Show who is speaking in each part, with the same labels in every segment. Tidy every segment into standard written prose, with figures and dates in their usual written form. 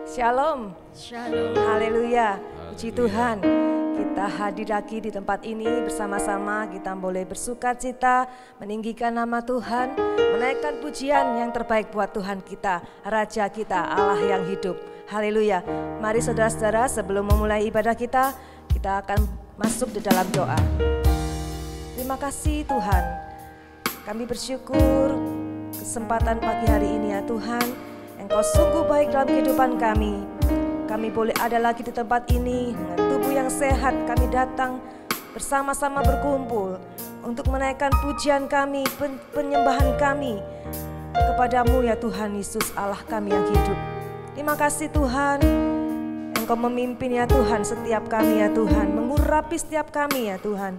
Speaker 1: Shalom.
Speaker 2: Shalom.
Speaker 1: Haleluya. Puji Tuhan. Kita hadir lagi di tempat ini bersama-sama. Kita boleh bersukacita, meninggikan nama Tuhan, menaikkan pujian yang terbaik buat Tuhan kita, Raja kita, Allah yang hidup. Haleluya. Mari saudara-saudara, sebelum memulai ibadah kita akan masuk di dalam doa. Terima kasih Tuhan. Kami bersyukur kesempatan pagi hari ini ya Tuhan. Engkau sungguh baik dalam kehidupan kami. Kami boleh ada lagi di tempat ini dengan tubuh yang sehat. Kami datang bersama-sama berkumpul untuk menaikkan pujian kami, penyembahan kami kepadamu ya Tuhan Yesus Allah kami yang hidup. Terima kasih Tuhan. Engkau memimpin ya Tuhan setiap kami ya Tuhan, mengurapi setiap kami ya Tuhan.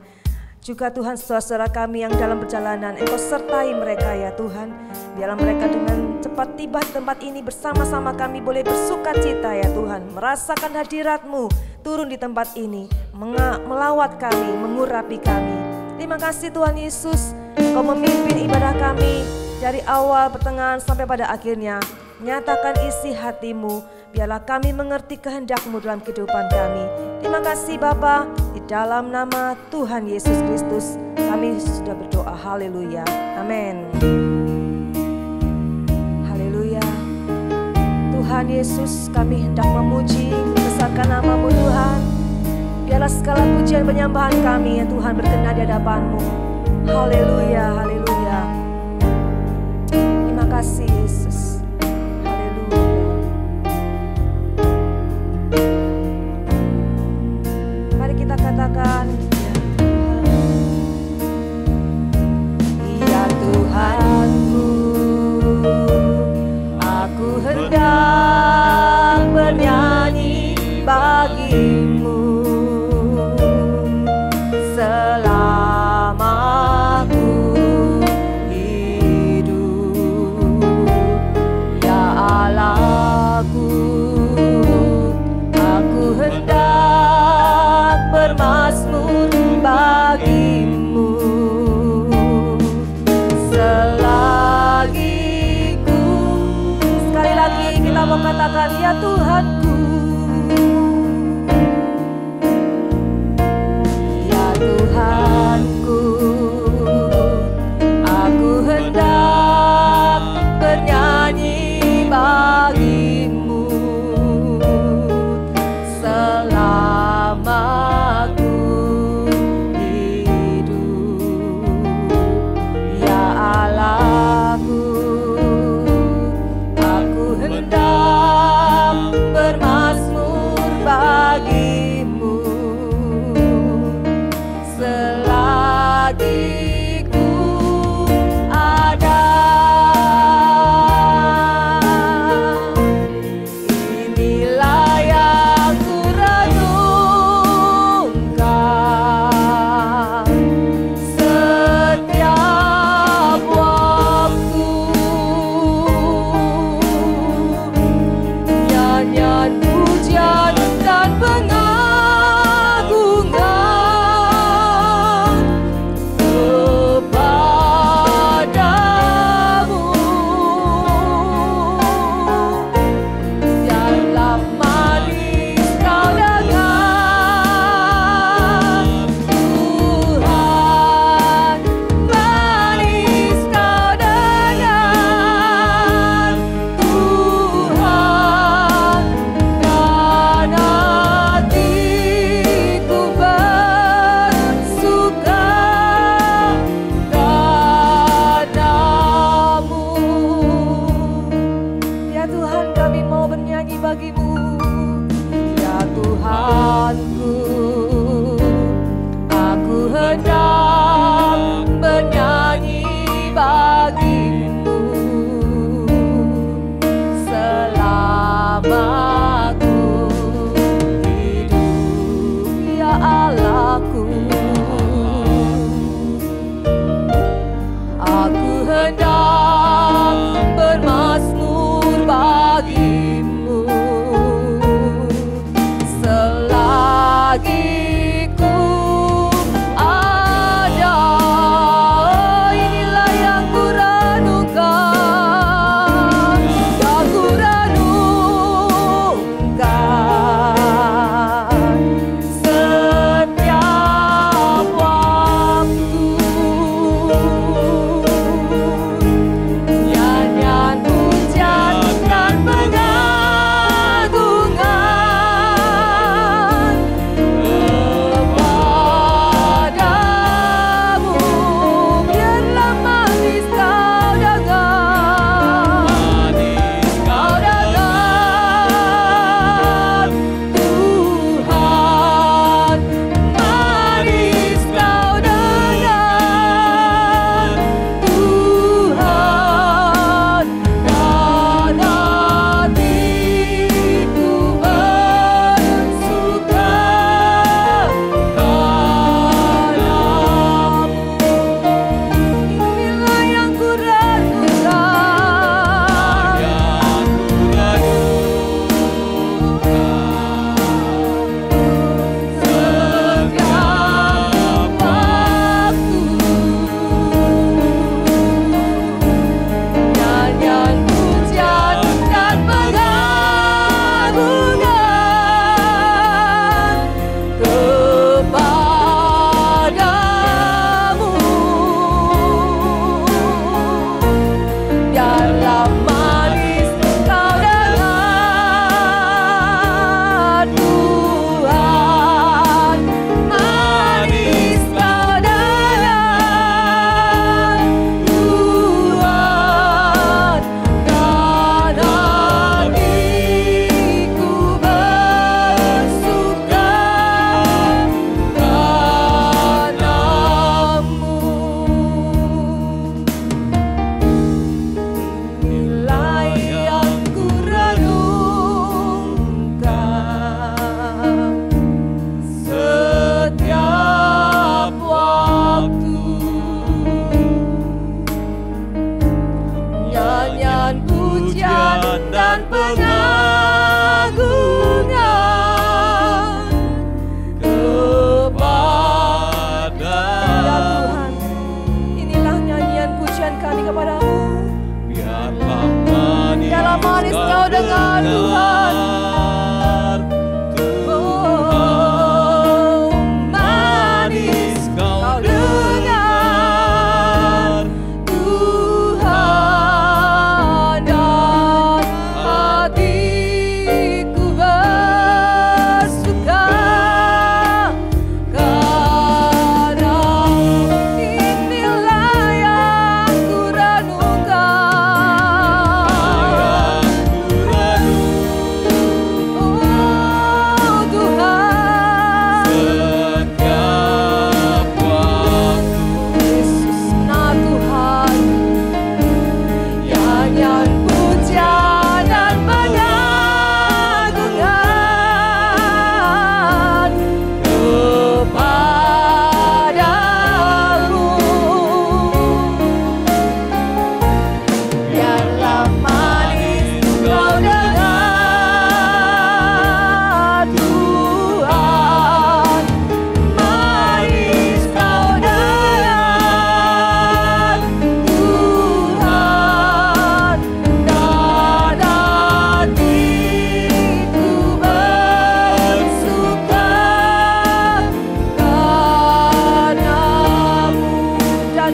Speaker 1: Juga Tuhan saudara-saudara kami yang dalam perjalanan, Engkau sertai mereka ya Tuhan. Biarlah mereka dengan cepat tiba di tempat ini bersama-sama kami boleh bersukacita ya Tuhan. Merasakan hadirat-Mu turun di tempat ini, melawat kami, mengurapi kami. Terima kasih Tuhan Yesus, Engkau memimpin ibadah kami dari awal, pertengahan sampai pada akhirnya. Nyatakan isi hati-Mu, biarlah kami mengerti kehendak-Mu dalam kehidupan kami. Terima kasih Bapa, di dalam nama Tuhan Yesus Kristus kami sudah berdoa. Haleluya, amin. Haleluya. Tuhan Yesus, kami hendak memuji, membesarkan nama-Mu Tuhan. Biarlah segala pujian penyembahan kami ya Tuhan berkenan di hadapan-Mu. Haleluya, haleluya. Terima kasih Yesus. Mari kita katakan, ya Tuhanku, aku hendak bernyanyi bagi-Mu selama aku hidup, ya Allahku. Aku hendak bermazmur bagi-Mu selagi ku. Sekali lagi kita mau katakan, ya Tuhanku, ya Tuhanku, aku hendak bernyanyi bagi-Mu selama aku hidup, ya Allahku. Aku hendak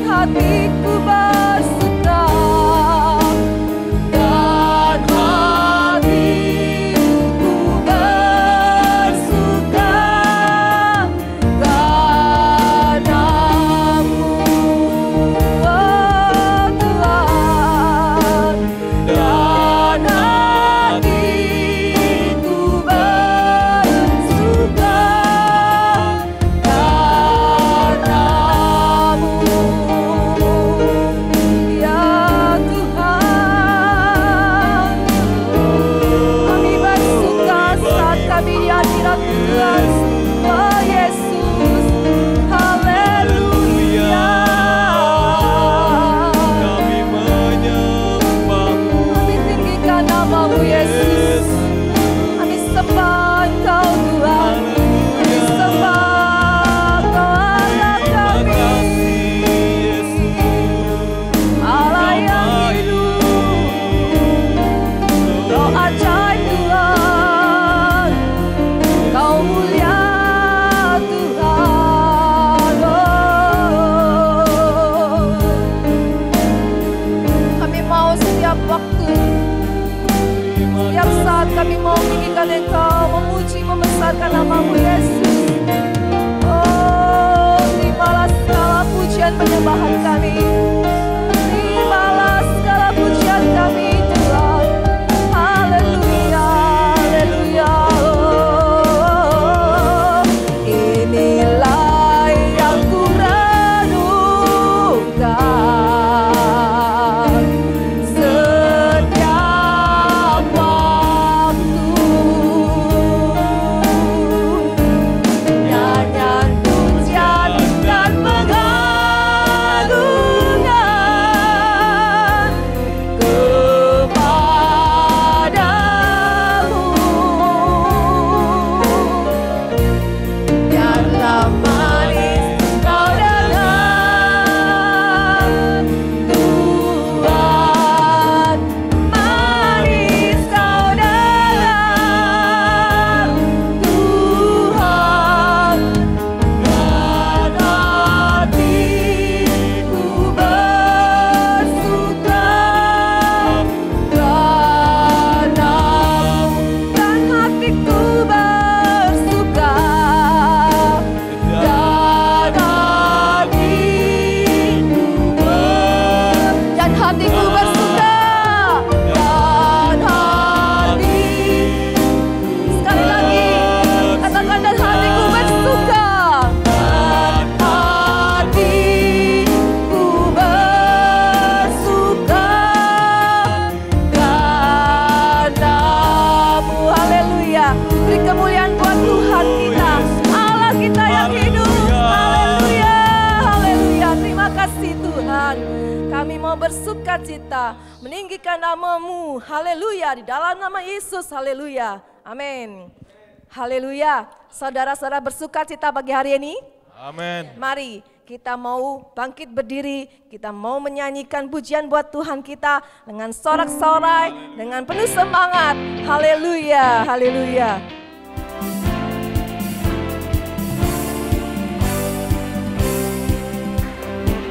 Speaker 1: hatiku bersuka, dan hatiku bersuka padamu, oh Tuhan, dan hatiku bersuka padamu, ya Tuhan. Kami bersuka saat kami di hadirat Tuhan, oh Yesus, haleluya.
Speaker 2: Kami menyembahmu,
Speaker 1: Kami tinggikan namamu Yesus, kami sembah Engkau Tuhan, kami sembah Engkau Allah kami, Allah yang hidup, Kau ajaib Tuhan, Kau mulia Tuhan, oh. Kami mau setiap waktu, setiap saat kami mau meninggikan Engkau, memuji, membesarkan namamu Yesus. Oh, terimalah segala pujian penyembahan kami, terimalah segala pujian kami Tuhan. Haleluya, haleluya. Oh, inilah yang ku renungkan setiap waktu, nyanyian pujian dan pengagungan kepadamu. Biarlah manis kau dengar Tuhan, manis kau dengar Tuhan, dan hatiku bersuka padamu, dan hatiku bersuka, dan hatiku bersuka, dan hati. Sekali lagi, katakan dan hatiku bersuka, dan hatiku bersuka padamu. Haleluya. Beri kemuliaan buat Tuhan kita, Allah kita yang hidup. Haleluya, haleluya. Terima kasih Tuhan. Kami mau bersuka cita, meninggikan namamu. Haleluya, di dalam nama Yesus. Haleluya. Amin. Haleluya. Saudara-saudara bersuka cita pagi hari ini.
Speaker 2: amin.
Speaker 1: Mari kita mau bangkit berdiri, kita mau menyanyikan pujian buat Tuhan kita dengan sorak-sorai, dengan penuh semangat. Haleluya, haleluya.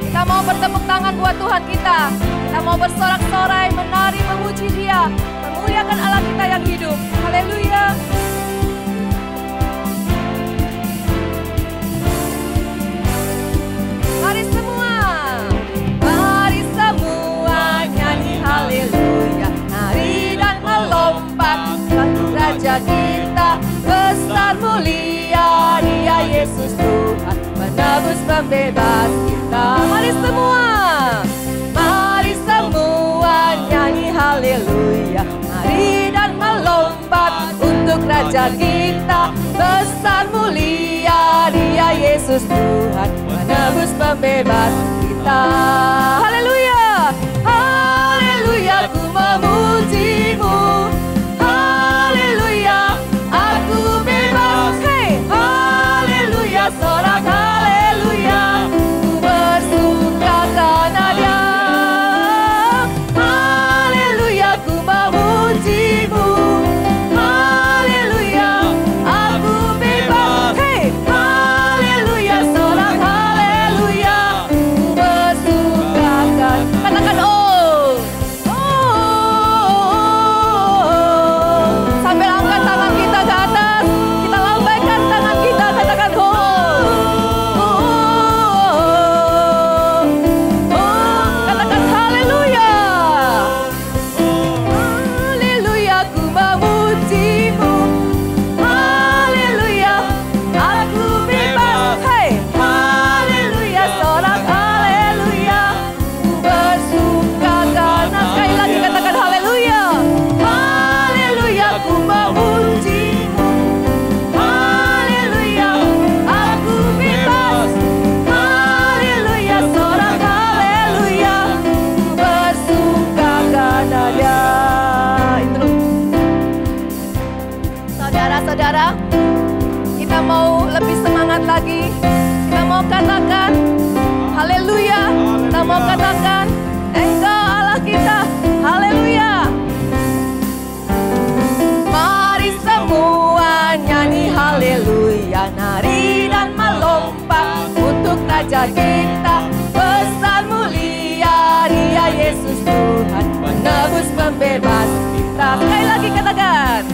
Speaker 1: Kita mau bertepuk tangan buat Tuhan kita. Kita mau bersorak-sorai, menari, memuji Dia, memuliakan Allah kita yang hidup. Haleluya. Mari semua nyanyi haleluya, nari dan melompat, lagu Raja kita besar mulia, Dia Yesus Tuhan, menebus pembebas kita. Mari semua nyanyi haleluya, nari dan melompat, untuk Raja kita besar mulia, Dia Yesus Tuhan, menebus pembebas kita. Haleluya, haleluya, ku memujimu. Haleluya, aku bebas. Hey, haleluya, sorak haleluya, ku bersuka karena Dia. Haleluya, ku memujimu. Haleluya, aku bebas. Hey, haleluya, sorak haleluya, ku bersuka lagi. Kita mau katakan haleluya. Kita mau katakan Engkau Allah kita. Haleluya. Mari semua nyanyi haleluya, nari dan melompat untuk Raja kita. Besar mulia Dia Yesus Tuhan, menebus pembebas kita. Sekali lagi katakan,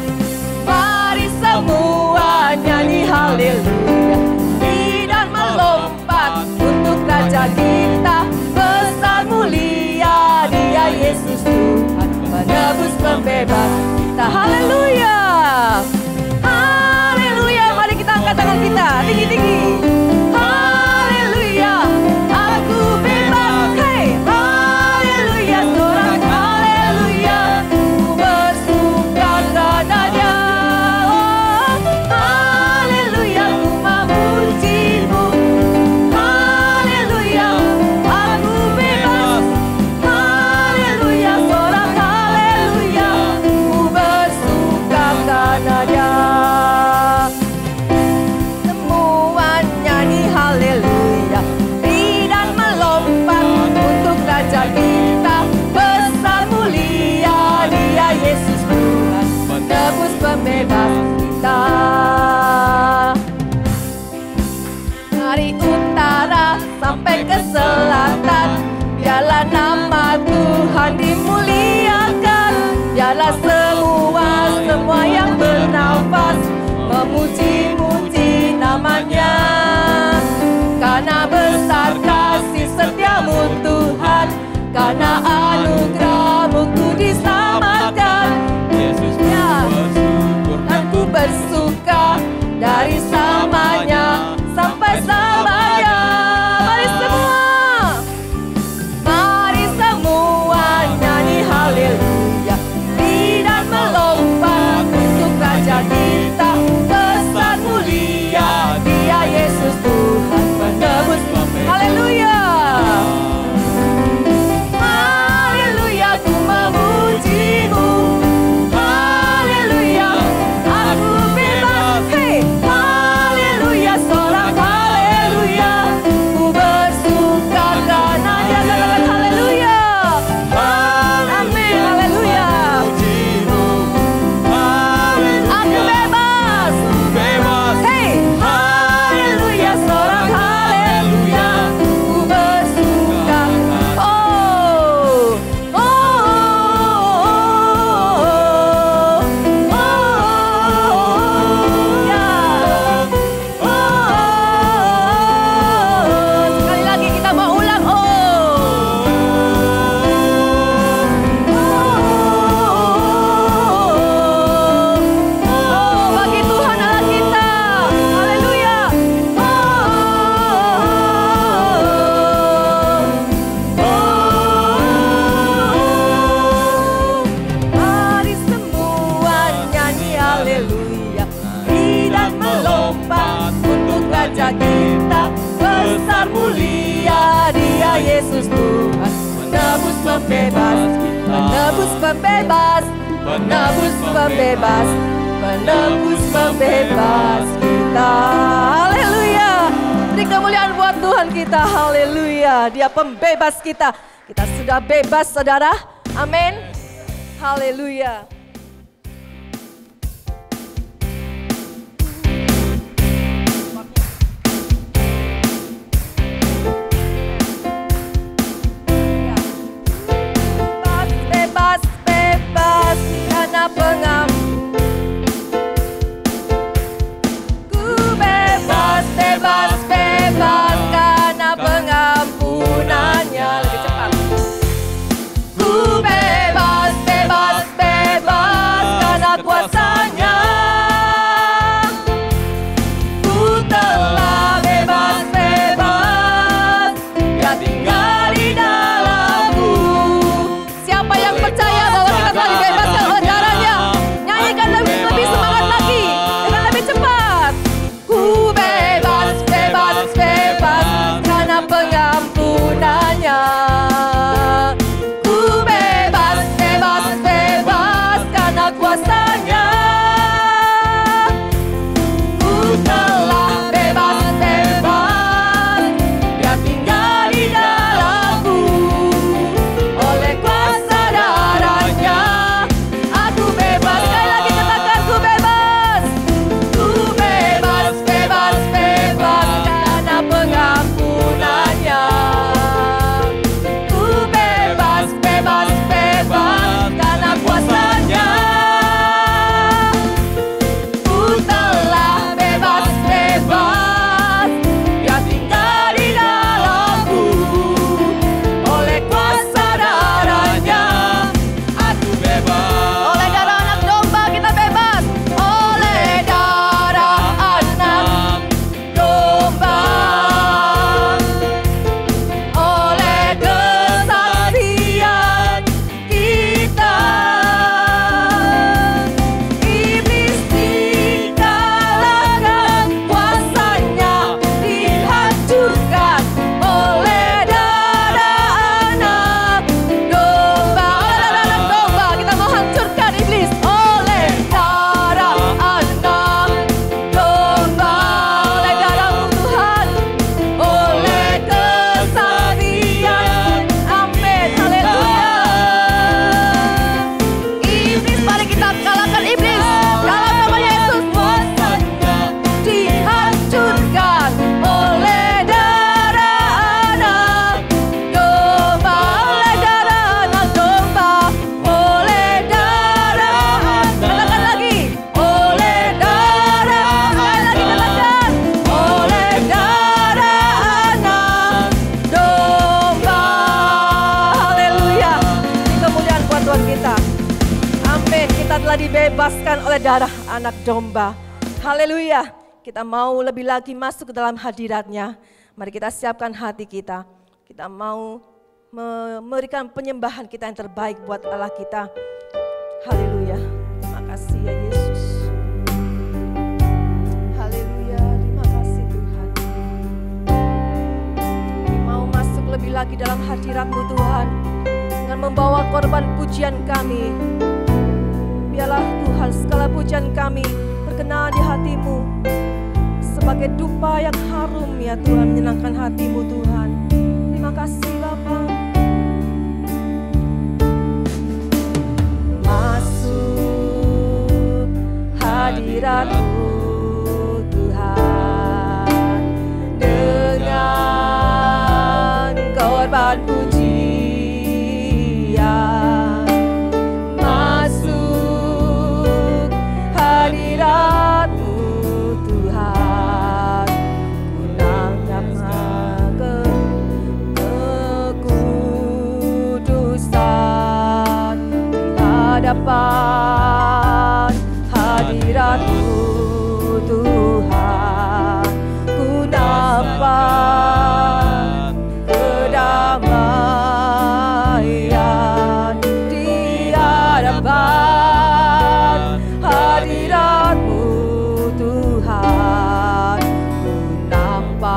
Speaker 1: mari semua nyanyi haleluya, nari dan melompat untuk Raja kita. Besar mulia Dia Yesus Tuhan, menebus pembebas kita. Haleluya. Haleluya. Mari kita angkat tangan kita tinggi-tinggi. Haleluya. Aku bebas. Hey. Haleluya. Sorak haleluya. Ku bersuka karenanya. Haleluya. Ku memuji-Mu. Haleluya. Aku bebas. Haleluya. Sorak haleluya. Ku bersuka karenanya. Semua nyanyi haleluya, ri dan melompat untuk Raja kita. Besar mulia Dia Yesus Tuhan, menebus pembebas kita. Dari utara sampai ke selatan, biarlah nama Tuhan dimuliakan. Biarlah semua yang bernafas memuji-muji namanya. Karena besar kasih setiamu Tuhan, karena anugerah-Mu ku diselamatkan.
Speaker 2: Yesus
Speaker 1: Ya.
Speaker 2: bersyukur
Speaker 1: Dan ku bersuka dari samanya sampai samanya. Mari semua nyanyi haleluya, ri dan melompat untuk Raja kita. Besar mulia Dia Yesus Tuhan, menebus haleluya. Haleluya, ku memuji-Mu. Haleluya, aku bebas. Hey, haleluya, sorak haleluya. Ku bersuka karenanya. Katakan haleluya. Amin, haleluya. Aku bebas.
Speaker 2: bebas.
Speaker 1: Hey, haleluya, sorak haleluya. Ku bersuka. Oh, oh, ya. Sekali lagi kita mau ulang. Bagi Tuhan Allah kita. Haleluya. Mari semua nyanyi haleluya, ri dan melompat untuk Raja kita. Besar mulia Dia Yesus Tuhan, menebus pembebas, menebus pembebas, menebus pembebas, menebus pembebas kita. Haleluya. Beri kemuliaan buat Tuhan kita. Haleluya. Dia pembebas kita. Kita sudah bebas, saudara. Amin. Haleluya. Bebas, bebas, karena pengampun. Ku bebas, bebas, bebas, karena pengampunannya. Lebih cepat. Ku bebas, bebas, bebas. telah dibebaskan oleh darah anak domba. Haleluya. Kita mau lebih lagi masuk ke dalam hadirat-Nya. Mari kita siapkan hati kita. Kita mau memberikan penyembahan kita yang terbaik buat Allah kita. Haleluya. Terima kasih ya Yesus. Haleluya. Terima kasih Tuhan. Kami mau masuk lebih lagi dalam hadirat-Mu Tuhan. Dengan membawa korban pujian kami. Biarlah Tuhan segala pujian kami berkenan di hati-Mu. Sebagai dupa yang harum ya Tuhan, menyenangkan hati-Mu Tuhan. Terima kasih Bapa. Masuk hadirat-Mu Tuhan, dengan korban pujian. Masuk hadirat-Mu Tuhan, menangkap kekudusan di hadapan hadirat-Mu Tuhan. Ku nampak kedamaian di hadapan hadirat-Mu Tuhan. Ku nampak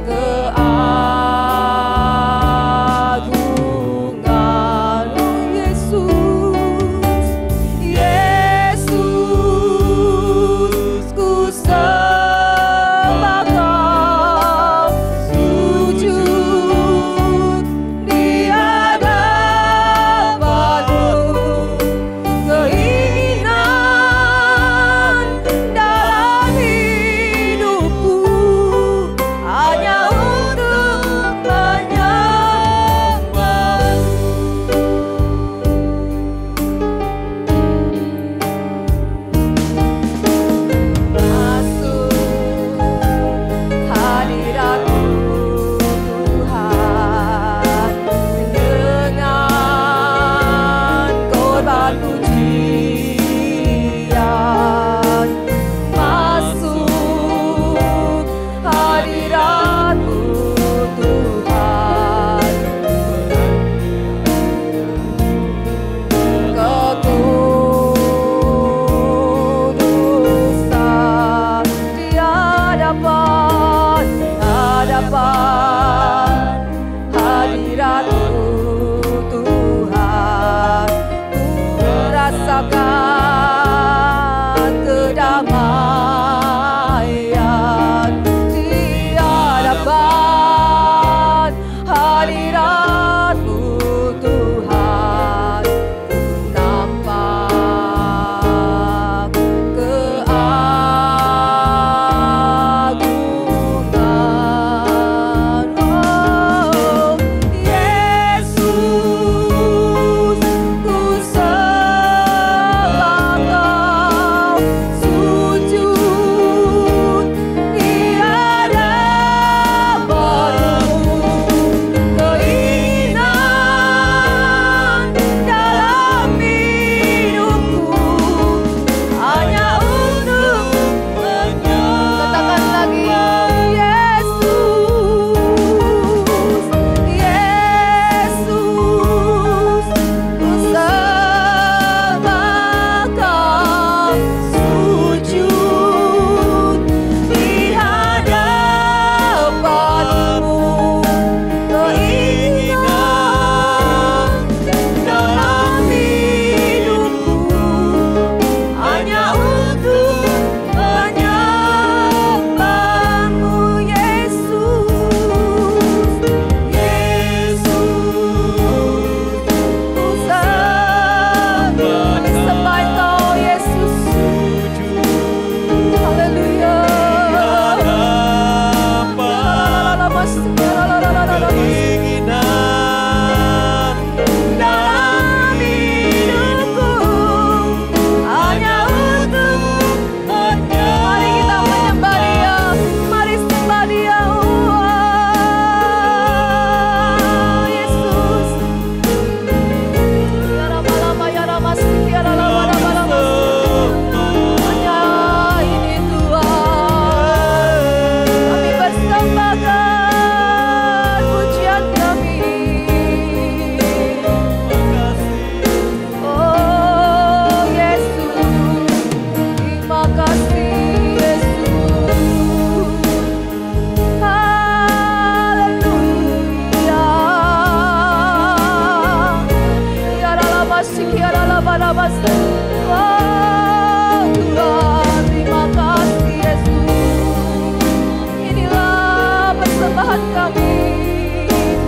Speaker 1: keagungan-Mu Yesus.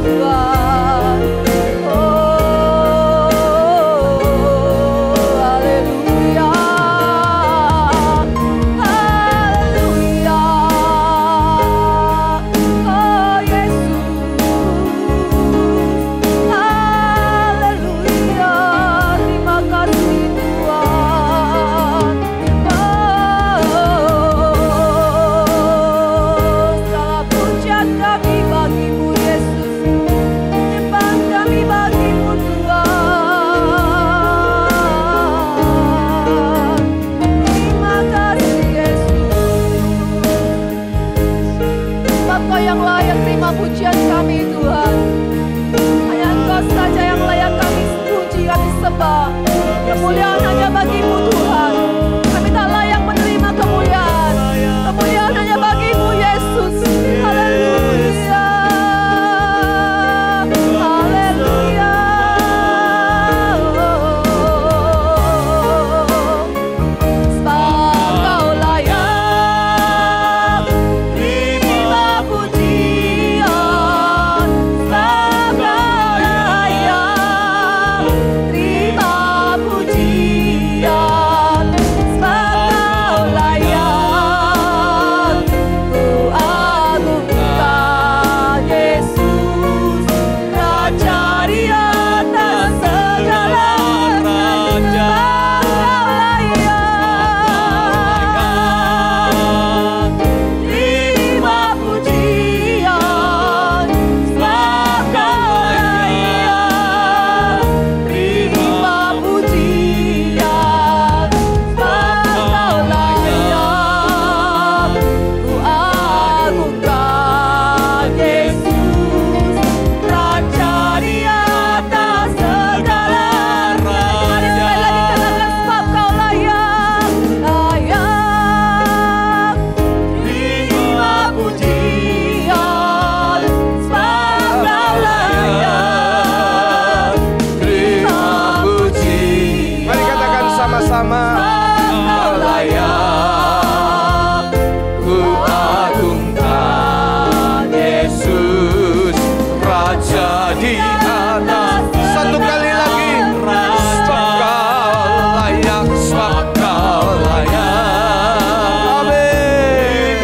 Speaker 1: Tuhan. Oh, haleluya, haleluya. Oh Yesus, haleluya. Terima kasih Tuhan. Segala pujian kami bagimu Yesus, menyembah kami bagimu Tuhan. Terima kasih Yesus, sebab Kau yang layak terima pujian kami Tuhan. Hanya Engkau saja yang layak kami puji, kami sembah. Kemuliaan hanya bagimu Tuhan. Kami tak layak menerima kemuliaan. Kemuliaan hanya bagimu Yesus. Haleluya, haleluya. Sebab Kau layak terima pujian. Sebab Kau layak terima pujian. Sebab Kau layak ku agungkan Yesus, Raja di atas segala raja. Terima pujian, sebab Kau layak terima pujian. Sebab Kau layak ku agungkan Yesus, Raja di atas segala raja. Mari sekali lagi katakan, sebab Kau layak, layak terima pujian. Sebab Kau layak terima pujian.
Speaker 3: Mari katakan sama-sama.
Speaker 1: Kau layak
Speaker 3: Ku agungkan Yesus, Raja di atas. Satu kali lagi. Sebab Kau layak, sebab Kau layak. Amin.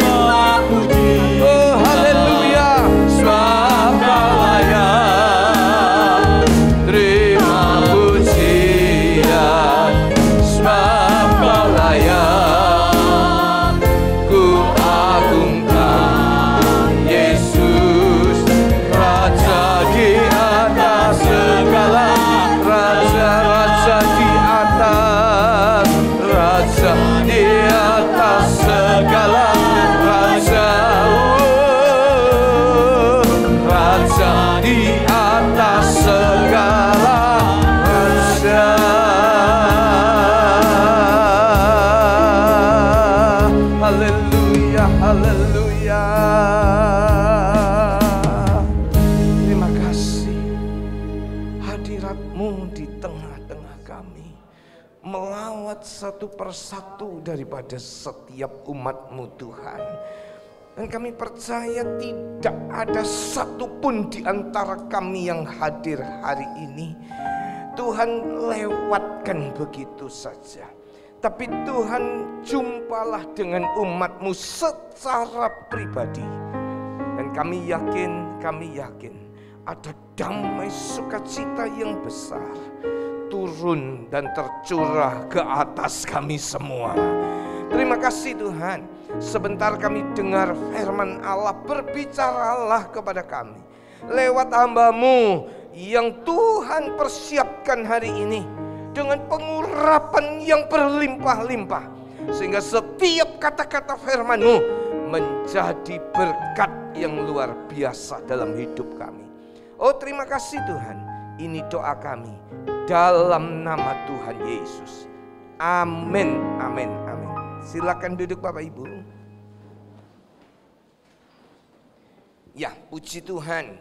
Speaker 3: Oh haleluya. Sebab Kau layak terima pujian. Sebab Kau layak ku agungkan Yesus, Raja di atas segala raja. Raja di atas, Raja di atas segala raja. Oh, Raja di atas segala raja. Haleluya, haleluya. Terima kasih hadirat-Mu di tengah-tengah kami, melawat satu persatu daripada setiap umat-Mu Tuhan. Dan kami percaya tidak ada satupun di antara kami yang hadir hari ini Tuhan lewatkan begitu saja. Tapi Tuhan, jumpalah dengan umat-Mu secara pribadi. Dan kami yakin ada damai sukacita yang besar turun dan tercurah ke atas kami semua. Terima kasih Tuhan. Sebentar kami dengar firman Allah, berbicaralah kepada kami lewat hamba-Mu yang Tuhan persiapkan hari ini dengan pengurapan yang berlimpah-limpah, sehingga setiap kata-kata firman-Mu menjadi berkat yang luar biasa dalam hidup kami. Oh terima kasih Tuhan. Ini doa kami dalam nama Tuhan Yesus. Amin, amin, amin. Silakan duduk Bapak Ibu. Ya, puji Tuhan.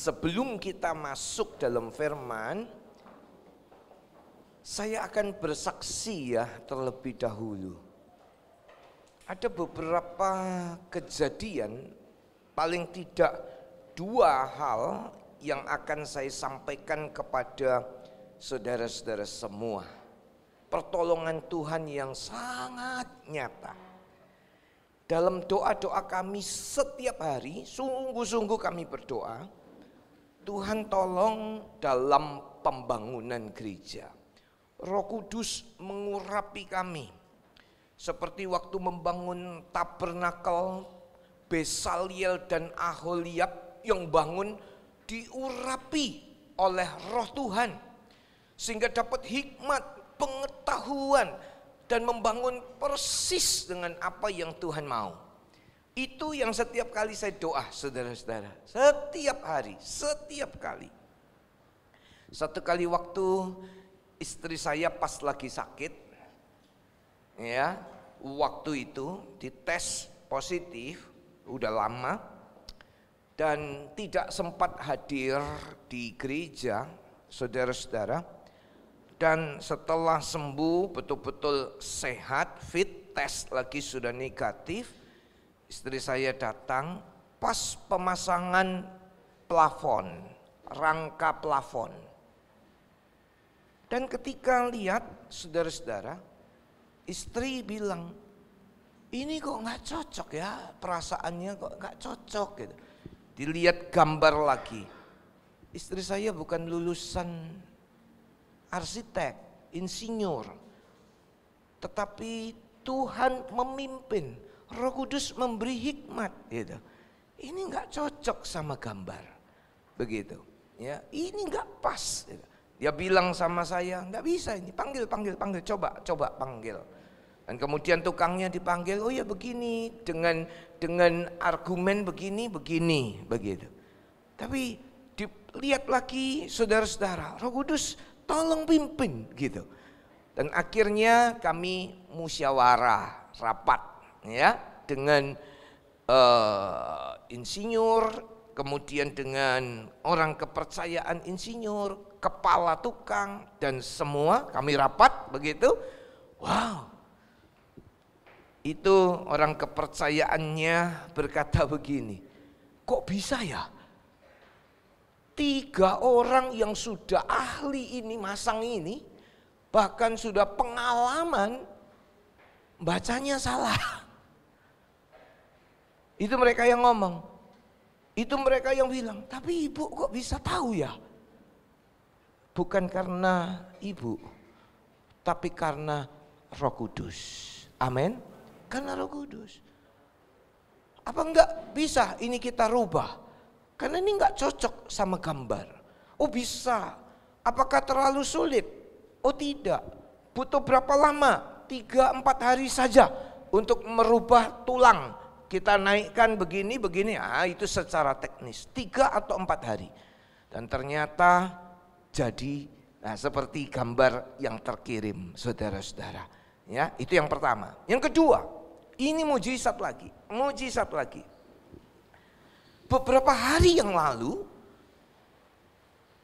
Speaker 3: Sebelum kita masuk dalam firman, saya akan bersaksi ya terlebih dahulu. Ada beberapa kejadian paling tidak 2 hal yang akan saya sampaikan kepada saudara-saudara semua. Pertolongan Tuhan yang sangat nyata. Dalam doa-doa kami setiap hari, sungguh-sungguh kami berdoa, Tuhan tolong dalam pembangunan gereja. Roh Kudus mengurapi kami. Seperti waktu membangun tabernakel, Besaliel dan Aholiab yang bangun diurapi oleh Roh Tuhan. Sehingga dapat hikmat, pengetahuan, dan membangun persis dengan apa yang Tuhan mau. Itu yang setiap kali saya doa, saudara-saudara. Setiap hari, setiap kali. Satu kali waktu istri saya pas lagi sakit, ya, waktu itu dites positif, udah lama, dan tidak sempat hadir di gereja, saudara-saudara. Dan setelah sembuh betul-betul sehat, fit, tes lagi sudah negatif, istri saya datang pas pemasangan plafon, rangka plafon. Dan ketika lihat, saudara-saudara, istri bilang, ini kok nggak cocok ya, perasaannya kok nggak cocok gitu. Dilihat gambar lagi, istri saya bukan lulusan arsitek, insinyur, tetapi Tuhan memimpin, Roh Kudus memberi hikmat gitu. Ini nggak cocok sama gambar, begitu. Ya, ini nggak pas. Gitu. Dia bilang sama saya, nggak bisa ini, panggil, coba panggil. Dan kemudian tukangnya dipanggil, oh ya begini, dengan argumen begini, begitu. Tapi dilihat lagi, saudara-saudara, Roh Kudus tolong pimpin gitu. Dan akhirnya kami musyawarah rapat ya dengan insinyur, kemudian dengan orang kepercayaan insinyur, kepala tukang, dan semua kami rapat begitu. Wow, itu orang kepercayaannya berkata begini, kok bisa ya? 3 orang yang sudah ahli ini masang ini, bahkan sudah pengalaman, bacanya salah. Itu mereka yang ngomong, itu mereka yang bilang, tapi ibu kok bisa tahu ya? Bukan karena ibu, tapi karena Roh Kudus. Amin. Karena Roh Kudus. Apa enggak bisa ini kita rubah? Karena ini enggak cocok sama gambar. Oh bisa. Apakah terlalu sulit? Oh tidak. Butuh berapa lama? 3-4 hari saja untuk merubah tulang. Kita naikkan begini. Itu secara teknis. 3 atau 4 hari. Dan ternyata jadi seperti gambar yang terkirim, saudara-saudara. Ya, itu yang pertama. Yang kedua, ini mujizat lagi. Beberapa hari yang lalu,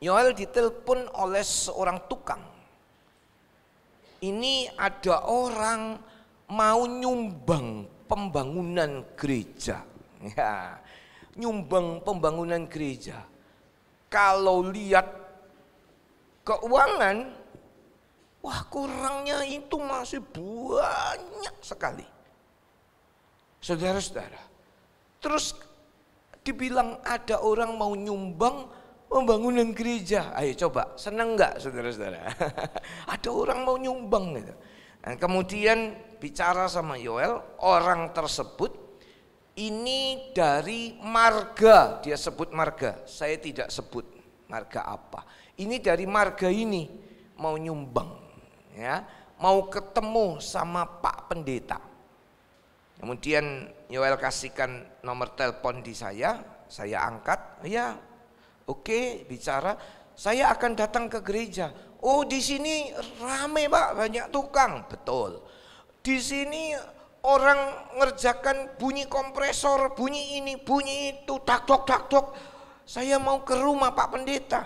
Speaker 3: Yoel ditelepon oleh seorang tukang. Ini ada orang mau nyumbang pembangunan gereja. Ya, nyumbang pembangunan gereja. Kalau lihat keuangan, wah kurangnya itu masih banyak sekali. Saudara-saudara, terus dibilang ada orang mau nyumbang pembangunan gereja. Ayo coba, senang enggak saudara-saudara? Ada orang mau nyumbang gitu. Dan kemudian bicara sama Yoel, orang tersebut ini dari marga, dia sebut marga. Saya tidak sebut marga apa. Ini dari marga ini mau nyumbang, ya, mau ketemu sama Pak Pendeta. Kemudian Yoel kasihkan nomor telepon di saya angkat, ya, oke, bicara, saya akan datang ke gereja. Oh di sini rame Pak, banyak tukang, betul. Di sini orang ngerjakan bunyi kompresor, bunyi ini, bunyi itu, tak-tok. Saya mau ke rumah Pak Pendeta.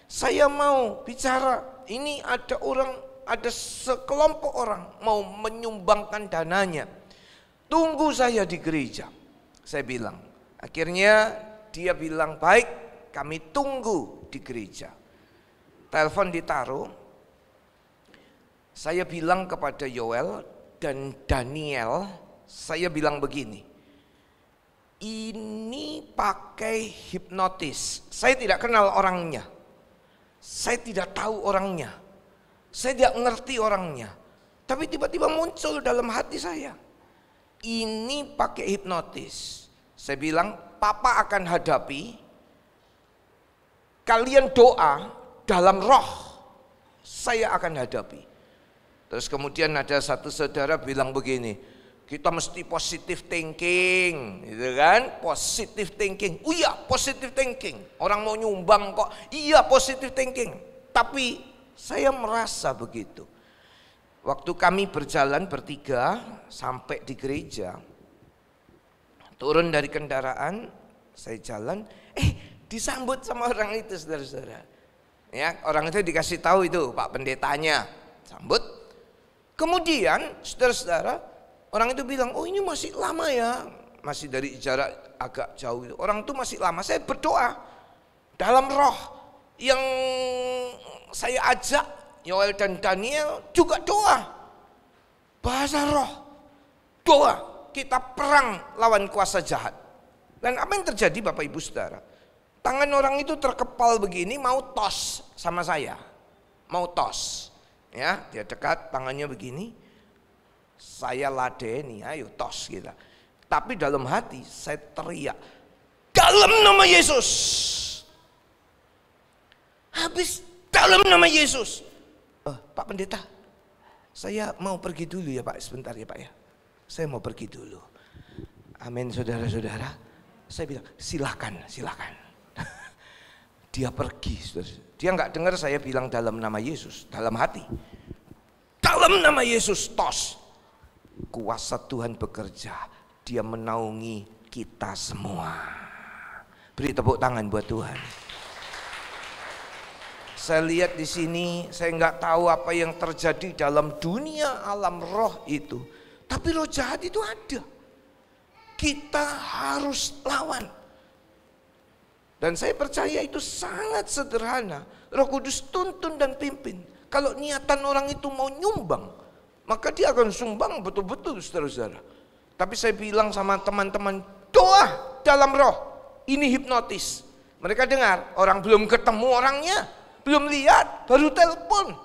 Speaker 3: Saya mau bicara, ini ada orang, ada sekelompok orang mau menyumbangkan dananya. Tunggu saya di gereja. Saya bilang, Akhirnya dia bilang, baik, kami tunggu di gereja. Telepon ditaruh. Saya bilang kepada Yoel dan Daniel, saya bilang begini, ini pakai hipnotis. Saya tidak kenal orangnya. Saya tidak tahu orangnya. Saya tidak ngerti orangnya. Tapi tiba-tiba muncul dalam hati saya, ini pakai hipnotis. Saya bilang, Papa akan hadapi, kalian doa dalam roh, saya akan hadapi. Terus kemudian ada satu saudara bilang begini, kita mesti positive thinking, gitu kan? Positive thinking. Oh iya, positive thinking. Orang mau nyumbang kok. Iya, positive thinking. Tapi saya merasa begitu. Waktu kami berjalan bertiga sampai di gereja, turun dari kendaraan, saya jalan, disambut sama orang itu, saudara-saudara. Ya, orang itu dikasih tahu itu Pak Pendetanya, sambut. Kemudian, saudara-saudara, orang itu bilang, oh ini masih lama ya, masih dari jarak agak jauh itu. Orang itu masih lama. Saya berdoa dalam roh yang saya ajak, Yoel dan Daniel juga doa, bahasa roh, doa. Kita perang lawan kuasa jahat. Dan apa yang terjadi Bapak Ibu Saudara? Tangan orang itu terkepal begini, mau tos sama saya. Mau tos. Ya, dia dekat, tangannya begini. Saya ladeni, ayo tos kita. Tapi dalam hati saya teriak, dalam nama Yesus. Habis dalam nama Yesus. Pak Pendeta, saya mau pergi dulu ya Pak, sebentar ya Pak ya. Saya mau pergi dulu. Amin, saudara-saudara. Saya bilang, silakan. Dia pergi, saudara. Dia nggak dengar saya bilang dalam nama Yesus, dalam hati. Dalam nama Yesus, tos. Kuasa Tuhan bekerja. Dia menaungi kita semua. Beri tepuk tangan buat Tuhan. Saya lihat di sini, saya nggak tahu apa yang terjadi dalam dunia alam roh itu. Tapi roh jahat itu ada. Kita harus lawan. Dan saya percaya itu sangat sederhana. Roh Kudus tuntun dan pimpin. Kalau niatan orang itu mau nyumbang, maka dia akan sumbang betul-betul, saudara-saudara. Tapi saya bilang sama teman-teman, doa dalam roh. Ini hipnotis. Mereka dengar, orang belum ketemu orangnya, belum lihat, baru telepon.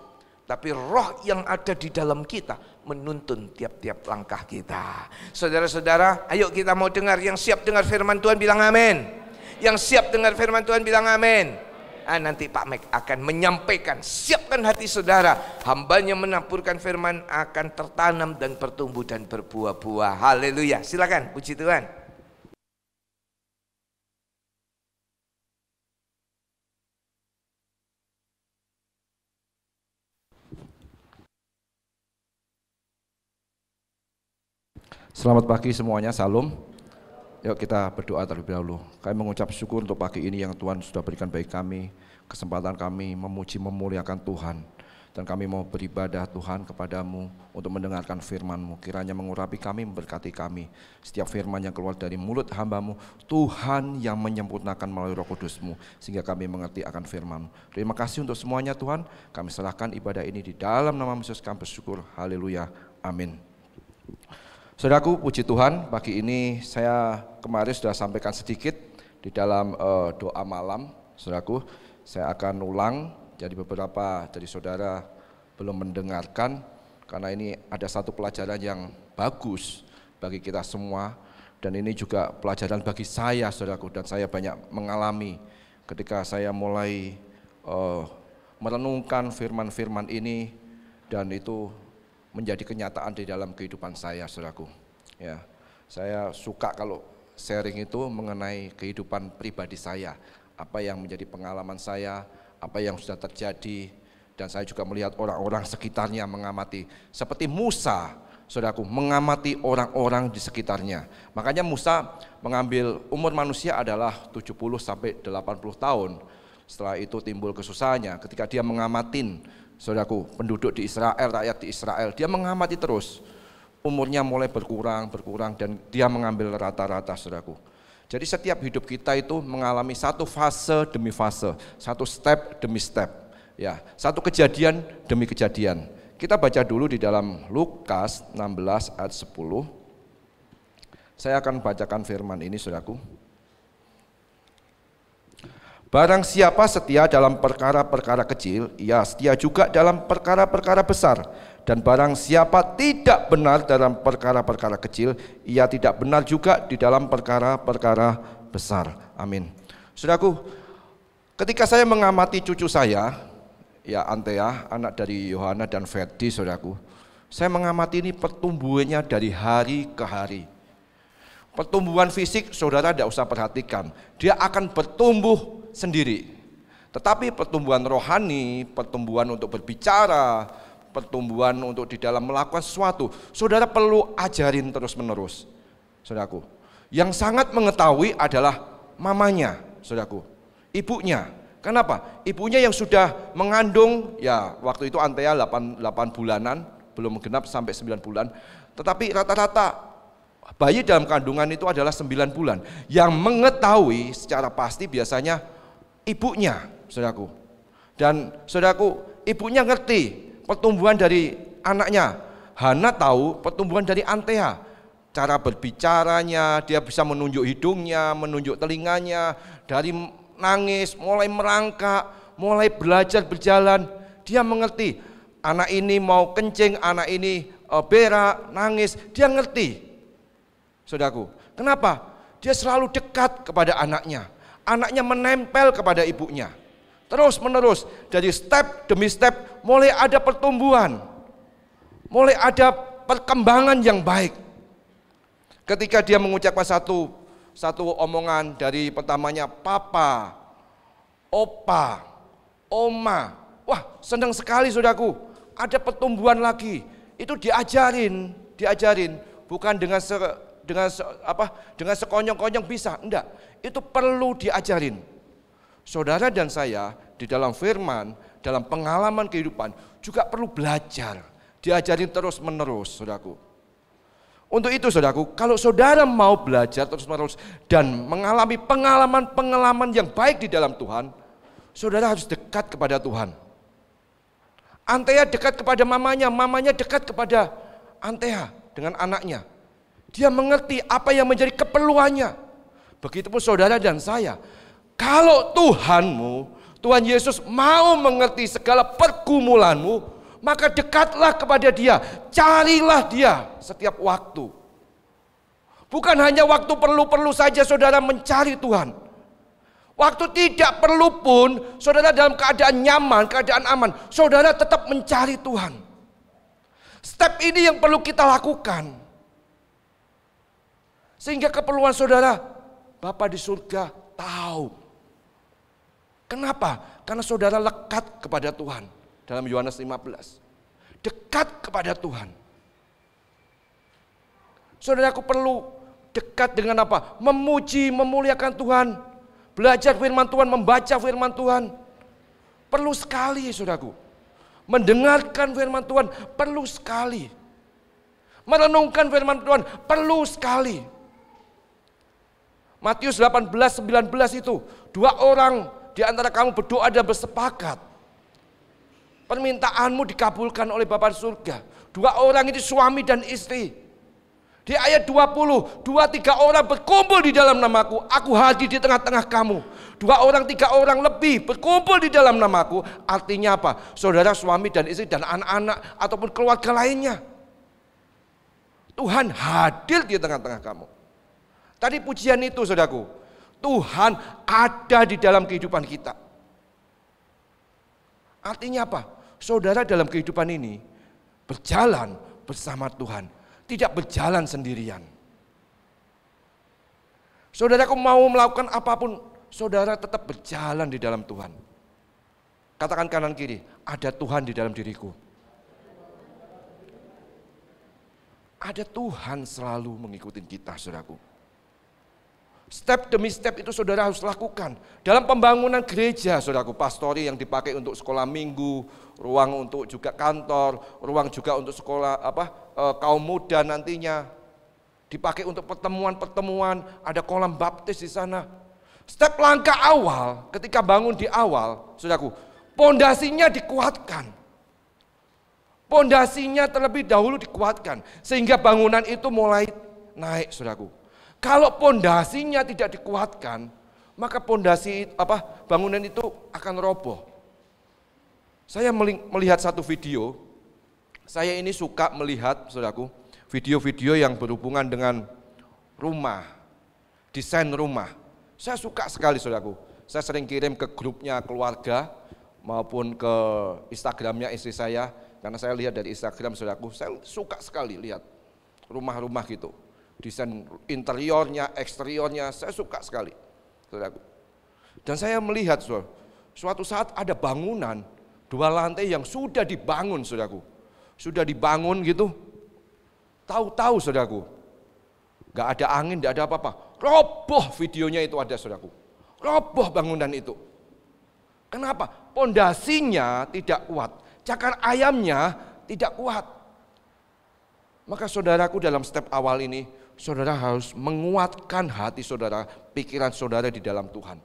Speaker 3: Tapi roh yang ada di dalam kita menuntun tiap-tiap langkah kita. Saudara-saudara, ayo kita mau dengar. Yang siap dengar firman Tuhan bilang amin. Yang siap dengar firman Tuhan bilang amin. Nanti Pak Mek akan menyampaikan. Siapkan hati saudara. Hambanya menaburkan firman akan tertanam dan bertumbuh dan berbuah-buah. Haleluya. Silakan, puji Tuhan.
Speaker 4: Selamat pagi semuanya, salam. Yuk kita berdoa terlebih dahulu. Kami mengucap syukur untuk pagi ini yang Tuhan sudah berikan bagi kami. Kesempatan kami memuji memuliakan Tuhan. Dan kami mau beribadah Tuhan kepadamu untuk mendengarkan firman-Mu. Kiranya mengurapi kami, memberkati kami. Setiap firman yang keluar dari mulut hamba-Mu, Tuhan yang menyempurnakan melalui Roh Kudus-Mu. Sehingga kami mengerti akan firman-Mu. Terima kasih untuk semuanya Tuhan. Kami serahkan ibadah ini di dalam nama Yesus kami bersyukur. Haleluya. Amin. Saudaraku, puji Tuhan, pagi ini saya kemarin sudah sampaikan sedikit di dalam doa malam. Saudaraku, saya akan ulang, jadi beberapa dari saudara belum mendengarkan, karena ini ada satu pelajaran yang bagus bagi kita semua, dan ini juga pelajaran bagi saya, saudaraku, dan saya banyak mengalami ketika saya mulai merenungkan firman-firman ini, dan itu menjadi kenyataan di dalam kehidupan saya, saudaraku. Ya, saya suka kalau sharing itu mengenai kehidupan pribadi saya, apa yang menjadi pengalaman saya, apa yang sudah terjadi, dan saya juga melihat orang-orang sekitarnya mengamati, seperti Musa, saudaraku, mengamati orang-orang di sekitarnya. Makanya Musa mengambil umur manusia adalah 70 sampai 80 tahun. Setelah itu timbul kesusahannya ketika dia mengamatin, saudaraku, penduduk di Israel, rakyat di Israel, dia mengamati terus. Umurnya mulai berkurang dan dia mengambil rata-rata, saudaraku. Jadi setiap hidup kita itu mengalami satu fase demi fase, satu step demi step, ya, satu kejadian demi kejadian. Kita baca dulu di dalam Lukas 16 ayat 10. Saya akan bacakan firman ini, saudaraku. Barang siapa setia dalam perkara-perkara kecil, ia setia juga dalam perkara-perkara besar. Dan barang siapa tidak benar dalam perkara-perkara kecil, ia tidak benar juga di dalam perkara-perkara besar. Amin. Saudaraku, ketika saya mengamati cucu saya, ya Antea, anak dari Yohana dan Ferdi, saudaraku, saya mengamati ini pertumbuhannya dari hari ke hari. Pertumbuhan fisik saudara tidak usah perhatikan, dia akan bertumbuh sendiri. Tetapi pertumbuhan rohani, pertumbuhan untuk berbicara, pertumbuhan untuk di dalam melakukan sesuatu, saudara perlu ajarin terus menerus, saudaraku. Yang sangat mengetahui adalah mamanya, saudaraku, ibunya. Kenapa? Ibunya yang sudah mengandung, ya waktu itu Antea 8 bulanan, belum genap sampai 9 bulan. Tetapi rata-rata bayi dalam kandungan itu adalah 9 bulan. Yang mengetahui secara pasti biasanya ibunya, saudaraku. Dan saudaraku, ibunya ngerti pertumbuhan dari anaknya. Hana tahu pertumbuhan dari Antea. Cara berbicaranya, dia bisa menunjuk hidungnya, menunjuk telinganya, dari nangis, mulai merangkak, mulai belajar berjalan. Dia mengerti, anak ini mau kencing, anak ini berak, nangis, dia ngerti. Saudaraku, kenapa? Dia selalu dekat kepada anaknya. Anaknya menempel kepada ibunya. Terus menerus, dari step demi step mulai ada pertumbuhan, mulai ada perkembangan yang baik. Ketika dia mengucapkan satu omongan dari pertamanya papa, opa, oma, wah senang sekali saudaraku, ada pertumbuhan lagi. Itu diajarin, bukan dengan sekonyong-konyong bisa, enggak. Itu perlu diajarin. Saudara dan saya di dalam firman, dalam pengalaman kehidupan juga perlu belajar, diajarin terus menerus, saudaraku. Untuk itu saudaraku, kalau saudara mau belajar terus menerus dan mengalami pengalaman-pengalaman yang baik di dalam Tuhan, saudara harus dekat kepada Tuhan. Antea dekat kepada mamanya, mamanya dekat kepada Antea dengan anaknya. Dia mengerti apa yang menjadi keperluannya. Begitupun saudara dan saya. Kalau Tuhanmu, Tuhan Yesus mau mengerti segala pergumulanmu, maka dekatlah kepada Dia, carilah Dia setiap waktu. Bukan hanya waktu perlu-perlu saja saudara mencari Tuhan. Waktu tidak perlu pun, saudara dalam keadaan nyaman, keadaan aman, saudara tetap mencari Tuhan. Step ini yang perlu kita lakukan. Sehingga keperluan saudara, Bapa di surga tahu. Kenapa? Karena saudara lekat kepada Tuhan. Dalam Yohanes 15. Dekat kepada Tuhan. Saudaraku perlu dekat dengan apa? Memuji, memuliakan Tuhan. Belajar firman Tuhan, membaca firman Tuhan. Perlu sekali saudaraku. Mendengarkan firman Tuhan perlu sekali. Merenungkan firman Tuhan perlu sekali. Matius 18:19 itu, 2 orang di antara kamu berdoa dan bersepakat, permintaanmu dikabulkan oleh Bapa di surga. 2 orang itu suami dan istri. Di ayat 20, 2-3 orang berkumpul di dalam namaku, aku hadir di tengah-tengah kamu. 2 orang, 3 orang lebih berkumpul di dalam namaku. Artinya apa? Saudara, suami dan istri dan anak-anak ataupun keluarga lainnya. Tuhan hadir di tengah-tengah kamu. Tadi pujian itu saudaraku, Tuhan ada di dalam kehidupan kita. Artinya apa? Saudara dalam kehidupan ini berjalan bersama Tuhan, tidak berjalan sendirian. Saudaraku mau melakukan apapun, saudara tetap berjalan di dalam Tuhan. Katakan kanan kiri, ada Tuhan di dalam diriku. Ada Tuhan selalu mengikuti kita, saudaraku. Step demi step itu saudara harus lakukan. Dalam pembangunan gereja, saudaraku, pastori yang dipakai untuk sekolah minggu, ruang untuk juga kantor, ruang juga untuk sekolah kaum muda nantinya. dipakai untuk pertemuan-pertemuan, ada kolam baptis di sana. Step langkah awal ketika bangun di awal, saudaraku, pondasinya dikuatkan. Pondasinya terlebih dahulu dikuatkan sehingga bangunan itu mulai naik, saudaraku. Kalau pondasinya tidak dikuatkan, maka bangunan itu akan roboh. Saya melihat satu video. Saya ini suka melihat, saudaraku, video-video yang berhubungan dengan rumah, desain rumah. Saya suka sekali, saudaraku. Saya sering kirim ke grupnya keluarga maupun ke Instagramnya istri saya. Karena saya lihat dari Instagram, saudaraku, saya suka sekali lihat rumah-rumah gitu. Desain interiornya, eksteriornya, saya suka sekali, saudaraku. Dan saya melihat, saudara, suatu saat ada bangunan 2 lantai yang sudah dibangun, saudaraku. Sudah dibangun gitu, tahu-tahu, saudaraku, gak ada angin, gak ada apa-apa, roboh videonya itu ada, saudaraku. Roboh bangunan itu. Kenapa? Pondasinya tidak kuat, cakar ayamnya tidak kuat. Maka saudaraku, dalam step awal ini, saudara harus menguatkan hati saudara, pikiran saudara di dalam Tuhan.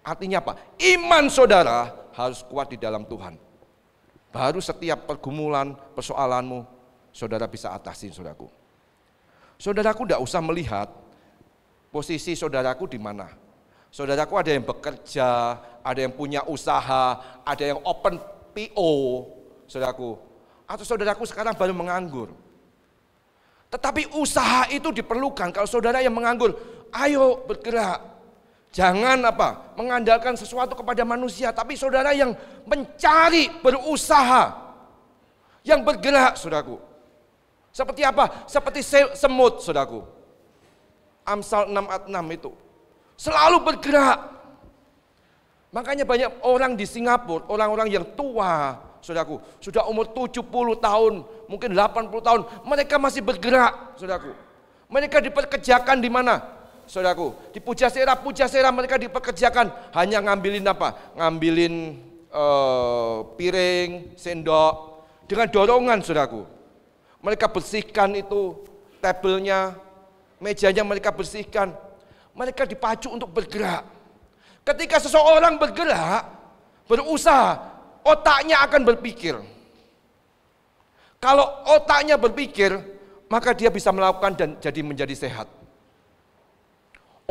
Speaker 4: Artinya apa? Iman saudara harus kuat di dalam Tuhan. Baru setiap pergumulan, persoalanmu, saudara bisa atasin, saudaraku. Saudaraku tidak usah melihat posisi saudaraku di mana. Saudaraku ada yang bekerja, ada yang punya usaha, ada yang open PO, saudaraku. Atau saudaraku sekarang baru menganggur. Tetapi usaha itu diperlukan. Kalau saudara yang menganggur, ayo bergerak. Jangan mengandalkan sesuatu kepada manusia, tapi saudara yang mencari, berusaha, yang bergerak, saudaraku. Seperti apa? Seperti semut, saudaraku. Amsal 6:6 itu. Selalu bergerak. Makanya banyak orang di Singapura, orang-orang yang tua, saudaraku, sudah umur 70 tahun, mungkin 80 tahun, mereka masih bergerak, saudaraku. Mereka dipekerjakan di mana? Saudaraku, di Pujasera mereka dipekerjakan hanya ngambilin ngambilin piring, sendok dengan dorongan, saudaraku. Mereka bersihkan itu tabelnya, mejanya mereka bersihkan. Mereka dipacu untuk bergerak. Ketika seseorang bergerak, berusaha, otaknya akan berpikir. Kalau otaknya berpikir, maka dia bisa melakukan dan menjadi sehat.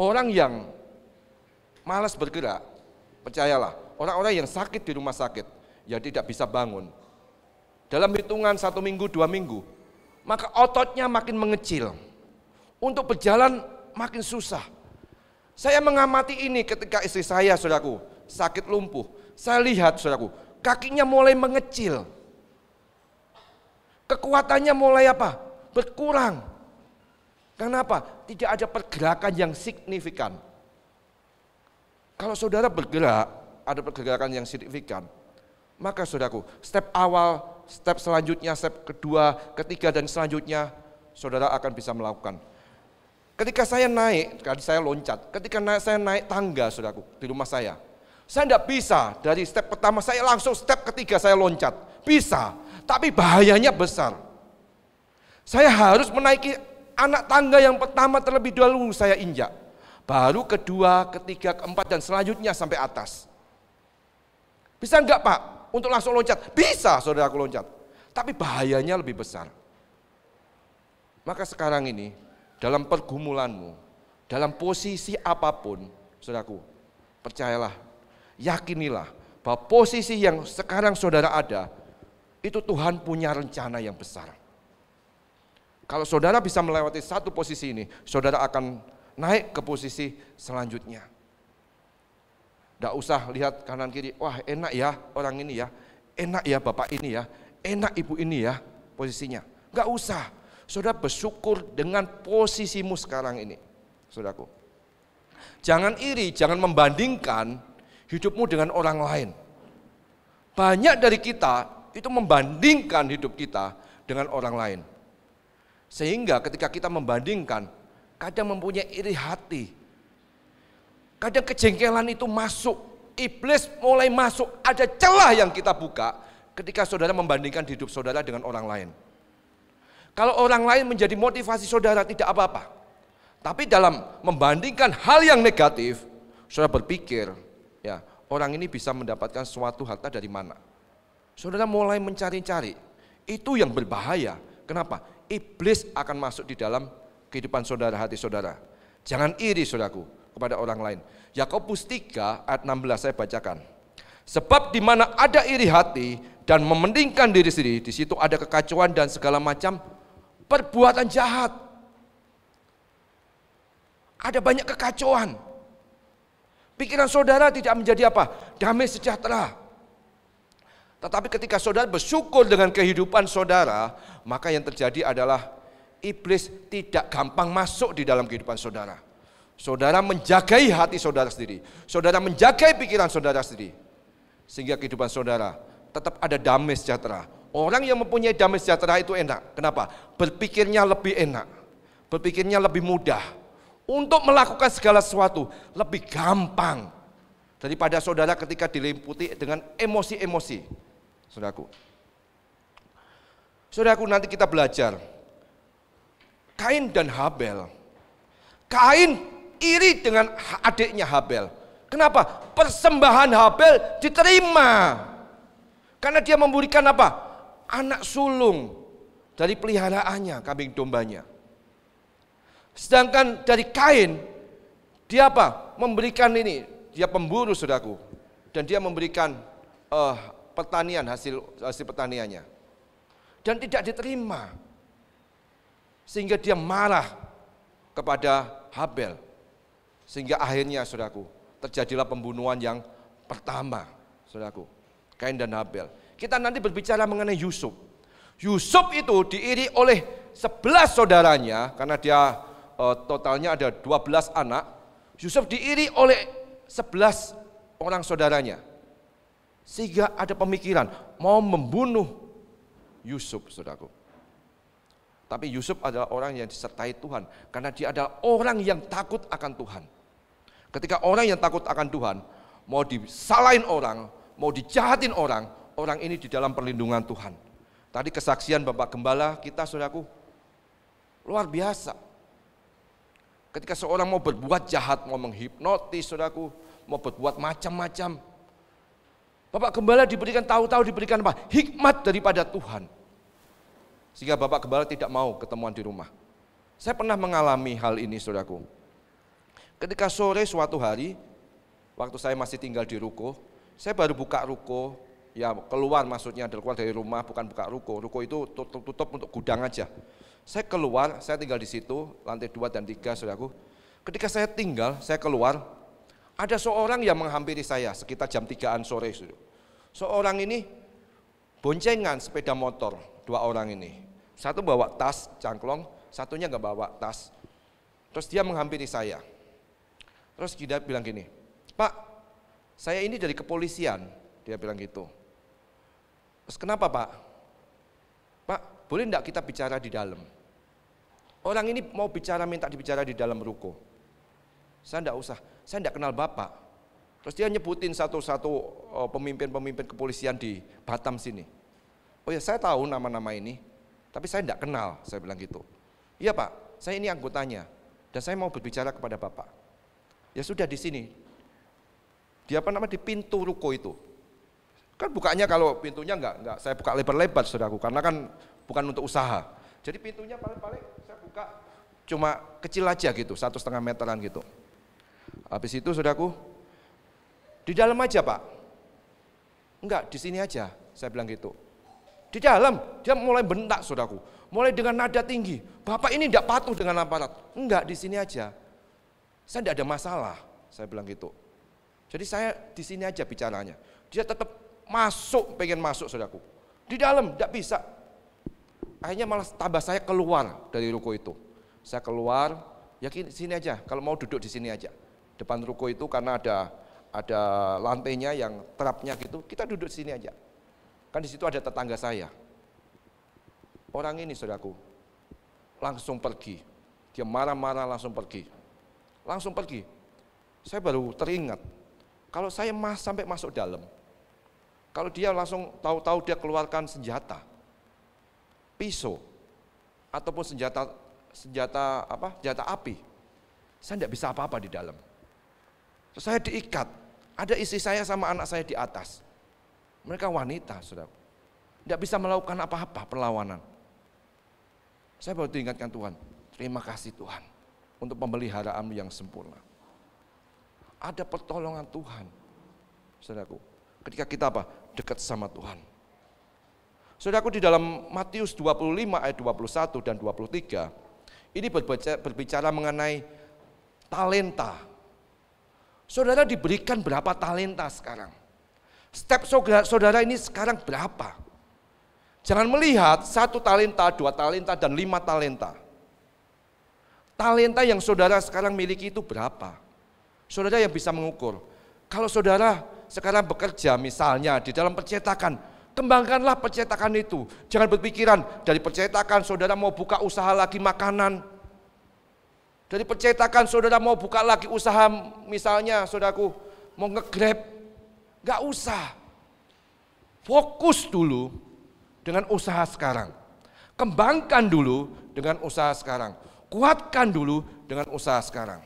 Speaker 4: Orang yang malas bergerak, percayalah, orang-orang yang sakit di rumah sakit, ya tidak bisa bangun. Dalam hitungan 1 minggu, 2 minggu, maka ototnya makin mengecil. Untuk berjalan makin susah. Saya mengamati ini ketika istri saya, saudaraku, sakit lumpuh. Saya lihat, saudaraku, kakinya mulai mengecil. Kekuatannya mulai berkurang. Kenapa? Tidak ada pergerakan yang signifikan. Kalau saudara bergerak, ada pergerakan yang signifikan, maka saudaraku, step awal, step selanjutnya, step kedua, ketiga, dan selanjutnya, saudara akan bisa melakukan. Ketika saya naik, tadi saya loncat, saya naik tangga, saudaraku, di rumah saya tidak bisa, dari step pertama saya langsung step ketiga saya loncat. Bisa, tapi bahayanya besar. Saya harus menaiki anak tangga yang pertama terlebih dahulu saya injak. Baru kedua, ketiga, keempat, dan selanjutnya sampai atas. Bisa enggak, Pak, untuk langsung loncat? Bisa, saudaraku, loncat. Tapi bahayanya lebih besar. Maka sekarang ini, dalam pergumulanmu, dalam posisi apapun, saudaraku, percayalah, yakinilah bahwa posisi yang sekarang saudara ada, itu Tuhan punya rencana yang besar. Kalau saudara bisa melewati satu posisi ini, saudara akan naik ke posisi selanjutnya. Tidak usah lihat kanan kiri, wah enak ya orang ini ya, enak ya bapak ini ya, enak ibu ini ya posisinya. Enggak usah, saudara bersyukur dengan posisimu sekarang ini, saudaraku. Jangan iri, jangan membandingkan hidupmu dengan orang lain. Banyak dari kita itu membandingkan hidup kita dengan orang lain. Sehingga ketika kita membandingkan, kadang mempunyai iri hati. Kadang kejengkelan itu masuk, iblis mulai masuk, ada celah yang kita buka ketika saudara membandingkan hidup saudara dengan orang lain. Kalau orang lain menjadi motivasi saudara tidak apa-apa. Tapi dalam membandingkan hal yang negatif, saudara berpikir, ya, orang ini bisa mendapatkan suatu harta dari mana? Saudara mulai mencari-cari. Itu yang berbahaya. Kenapa? Iblis akan masuk di dalam kehidupan saudara, hati saudara. Jangan iri saudaraku kepada orang lain. Yakobus 3 ayat 16 saya bacakan. Sebab di mana ada iri hati dan mementingkan diri sendiri, di situ ada kekacauan dan segala macam perbuatan jahat. Ada banyak kekacauan. Pikiran saudara tidak menjadi apa? Damai sejahtera. Tetapi ketika saudara bersyukur dengan kehidupan saudara, maka yang terjadi adalah iblis tidak gampang masuk di dalam kehidupan saudara. Saudara menjagai hati saudara sendiri. Saudara menjagai pikiran saudara sendiri. Sehingga kehidupan saudara tetap ada damai sejahtera. Orang yang mempunyai damai sejahtera itu enak. Kenapa? Berpikirnya lebih enak. Berpikirnya lebih mudah. Untuk melakukan segala sesuatu lebih gampang. Daripada saudara ketika diliputi dengan emosi-emosi. Saudaraku, nanti kita belajar Kain dan Habel. Kain iri dengan adiknya Habel. Kenapa? Persembahan Habel diterima. Karena dia memberikan apa? Anak sulung dari peliharaannya, kambing dombanya. Sedangkan dari Kain, dia apa? Memberikan ini, dia pemburu saudaraku. Dan dia memberikan pertanian, hasil pertaniannya. Dan tidak diterima. Sehingga dia marah kepada Habel. Sehingga akhirnya saudaraku, terjadilah pembunuhan yang pertama, saudaraku. Kain dan Habel. Kita nanti berbicara mengenai Yusuf. Yusuf itu diiri oleh 11 saudaranya, karena dia totalnya ada 12 anak. Yusuf diiri oleh 11 orang saudaranya. Sehingga ada pemikiran mau membunuh Yusuf, saudaraku. Tapi Yusuf adalah orang yang disertai Tuhan, karena dia adalah orang yang takut akan Tuhan. Ketika orang yang takut akan Tuhan, mau disalahin orang, mau dijahatin orang, orang ini di dalam perlindungan Tuhan. Tadi kesaksian Bapak Gembala kita, saudaraku, luar biasa. Ketika seorang mau berbuat jahat, mau menghipnotis, saudaraku, mau berbuat macam-macam, Bapak Gembala diberikan tahu-tahu diberikan apa? Hikmat daripada Tuhan. Sehingga Bapak Gembala tidak mau ketemuan di rumah. Saya pernah mengalami hal ini, saudaraku. Ketika sore suatu hari, waktu saya masih tinggal di ruko, saya baru buka ruko, ya keluar maksudnya, keluar dari rumah, bukan buka ruko. Ruko itu tutup untuk gudang aja. Saya keluar, saya tinggal di situ, lantai 2 dan 3, saudaraku. Ketika saya tinggal, saya keluar, ada seorang yang menghampiri saya sekitar jam 3-an sore. Seorang ini boncengan sepeda motor, 2 orang ini. Satu bawa tas, cangklong, satunya nggak bawa tas. Terus dia menghampiri saya. Terus dia bilang gini, Pak, saya ini dari kepolisian, dia bilang gitu. Terus kenapa Pak? Pak, boleh enggak kita bicara di dalam? Orang ini mau bicara, minta dibicara di dalam ruko. Saya enggak usah, saya enggak kenal Bapak. Terus dia nyebutin satu-satu pemimpin-pemimpin kepolisian di Batam sini. Oh ya, saya tahu nama-nama ini, tapi saya enggak kenal, saya bilang gitu. Iya Pak, saya ini anggotanya, dan saya mau berbicara kepada Bapak. Ya sudah di sini. Dia di pintu ruko itu. Kan bukanya kalau pintunya enggak saya buka lebar-lebar saudaraku, karena kan bukan untuk usaha. Jadi pintunya paling-paling saya buka cuma kecil aja gitu, 1,5 meteran gitu. Habis itu saudaraku, di dalam aja Pak. Enggak, di sini aja, saya bilang gitu. Di dalam, dia mulai bentak saudaraku. Mulai dengan nada tinggi, Bapak ini enggak patuh dengan aparat. Enggak, di sini aja. Saya enggak ada masalah, saya bilang gitu. Jadi saya di sini aja bicaranya. Dia tetap masuk, pengen masuk saudaraku. Di dalam, enggak bisa. Akhirnya malah tambah saya keluar dari ruko itu. Saya keluar, ya sini aja, kalau mau duduk di sini aja. Depan ruko itu karena ada lantainya yang terapnya gitu, kita duduk di sini aja. Kan di situ ada tetangga saya. Orang ini saudaraku, langsung pergi. Dia marah-marah langsung pergi. Langsung pergi. Saya baru teringat, kalau saya sampai masuk dalam, kalau dia langsung tahu-tahu dia keluarkan senjata, pisau, ataupun senjata api. Saya tidak bisa apa-apa di dalam. Saya diikat, ada istri saya sama anak saya di atas. Mereka wanita, saudara. Tidak bisa melakukan apa-apa perlawanan. Saya baru diingatkan Tuhan, terima kasih Tuhan untuk pemeliharaanmu yang sempurna. Ada pertolongan Tuhan, saudaraku. Ketika kita dekat sama Tuhan. Saudaraku, di dalam Matius 25 ayat 21 dan 23, ini berbicara mengenai talenta. Saudara diberikan berapa talenta sekarang? Step saudara ini sekarang berapa? Jangan melihat 1 talenta, 2 talenta, dan 5 talenta. Talenta yang saudara sekarang miliki itu berapa? Saudara yang bisa mengukur. Kalau saudara sekarang bekerja misalnya di dalam percetakan, kembangkanlah percetakan itu. Jangan berpikiran dari percetakan saudara mau buka usaha lagi makanan. Dari percetakan saudara mau buka lagi usaha misalnya saudaraku mau nge-grab. Gak usah. Fokus dulu dengan usaha sekarang. Kembangkan dulu dengan usaha sekarang. Kuatkan dulu dengan usaha sekarang.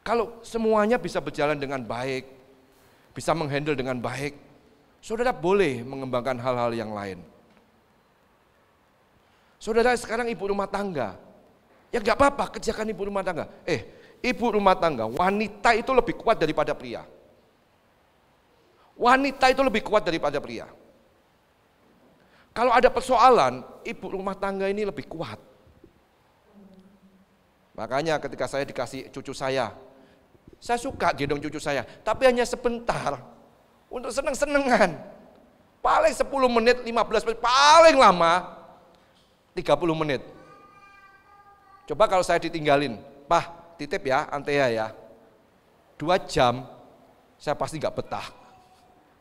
Speaker 4: Kalau semuanya bisa berjalan dengan baik, bisa menghandle dengan baik, saudara boleh mengembangkan hal-hal yang lain. Saudara sekarang ibu rumah tangga, ya gak apa-apa kerjakan ibu rumah tangga. Ibu rumah tangga, wanita itu lebih kuat daripada pria. Wanita itu lebih kuat daripada pria. Kalau ada persoalan, ibu rumah tangga ini lebih kuat. Makanya ketika saya dikasih cucu saya suka gendong cucu saya, tapi hanya sebentar, untuk seneng-senengan. Paling 10 menit, 15 menit, paling lama 30 menit. Coba kalau saya ditinggalin, Pak titip ya Antea ya, 2 jam, saya pasti gak betah.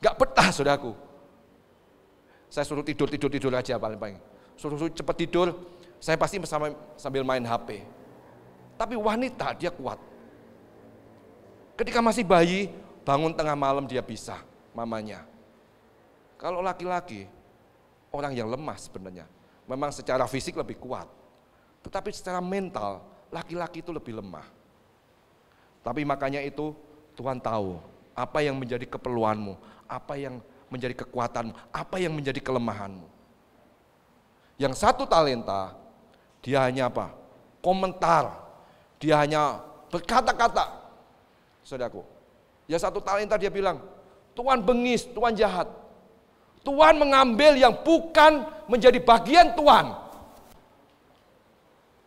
Speaker 4: Gak betah saudaraku. Saya suruh tidur aja paling-paling. Suruh cepat tidur, saya pasti sambil main HP. Tapi wanita dia kuat. Ketika masih bayi, bangun tengah malam dia bisa, mamanya. Kalau laki-laki, orang yang lemah sebenarnya. Memang secara fisik lebih kuat. Tetapi secara mental, laki-laki itu lebih lemah. Tapi makanya itu Tuhan tahu apa yang menjadi keperluanmu, apa yang menjadi kekuatanmu, apa yang menjadi kelemahanmu. Yang 1 talenta, dia hanya komentar, dia hanya berkata-kata. Saudaraku, ya 1 talenta dia bilang, Tuhan bengis, Tuhan jahat. Tuhan mengambil yang bukan menjadi bagian Tuhan.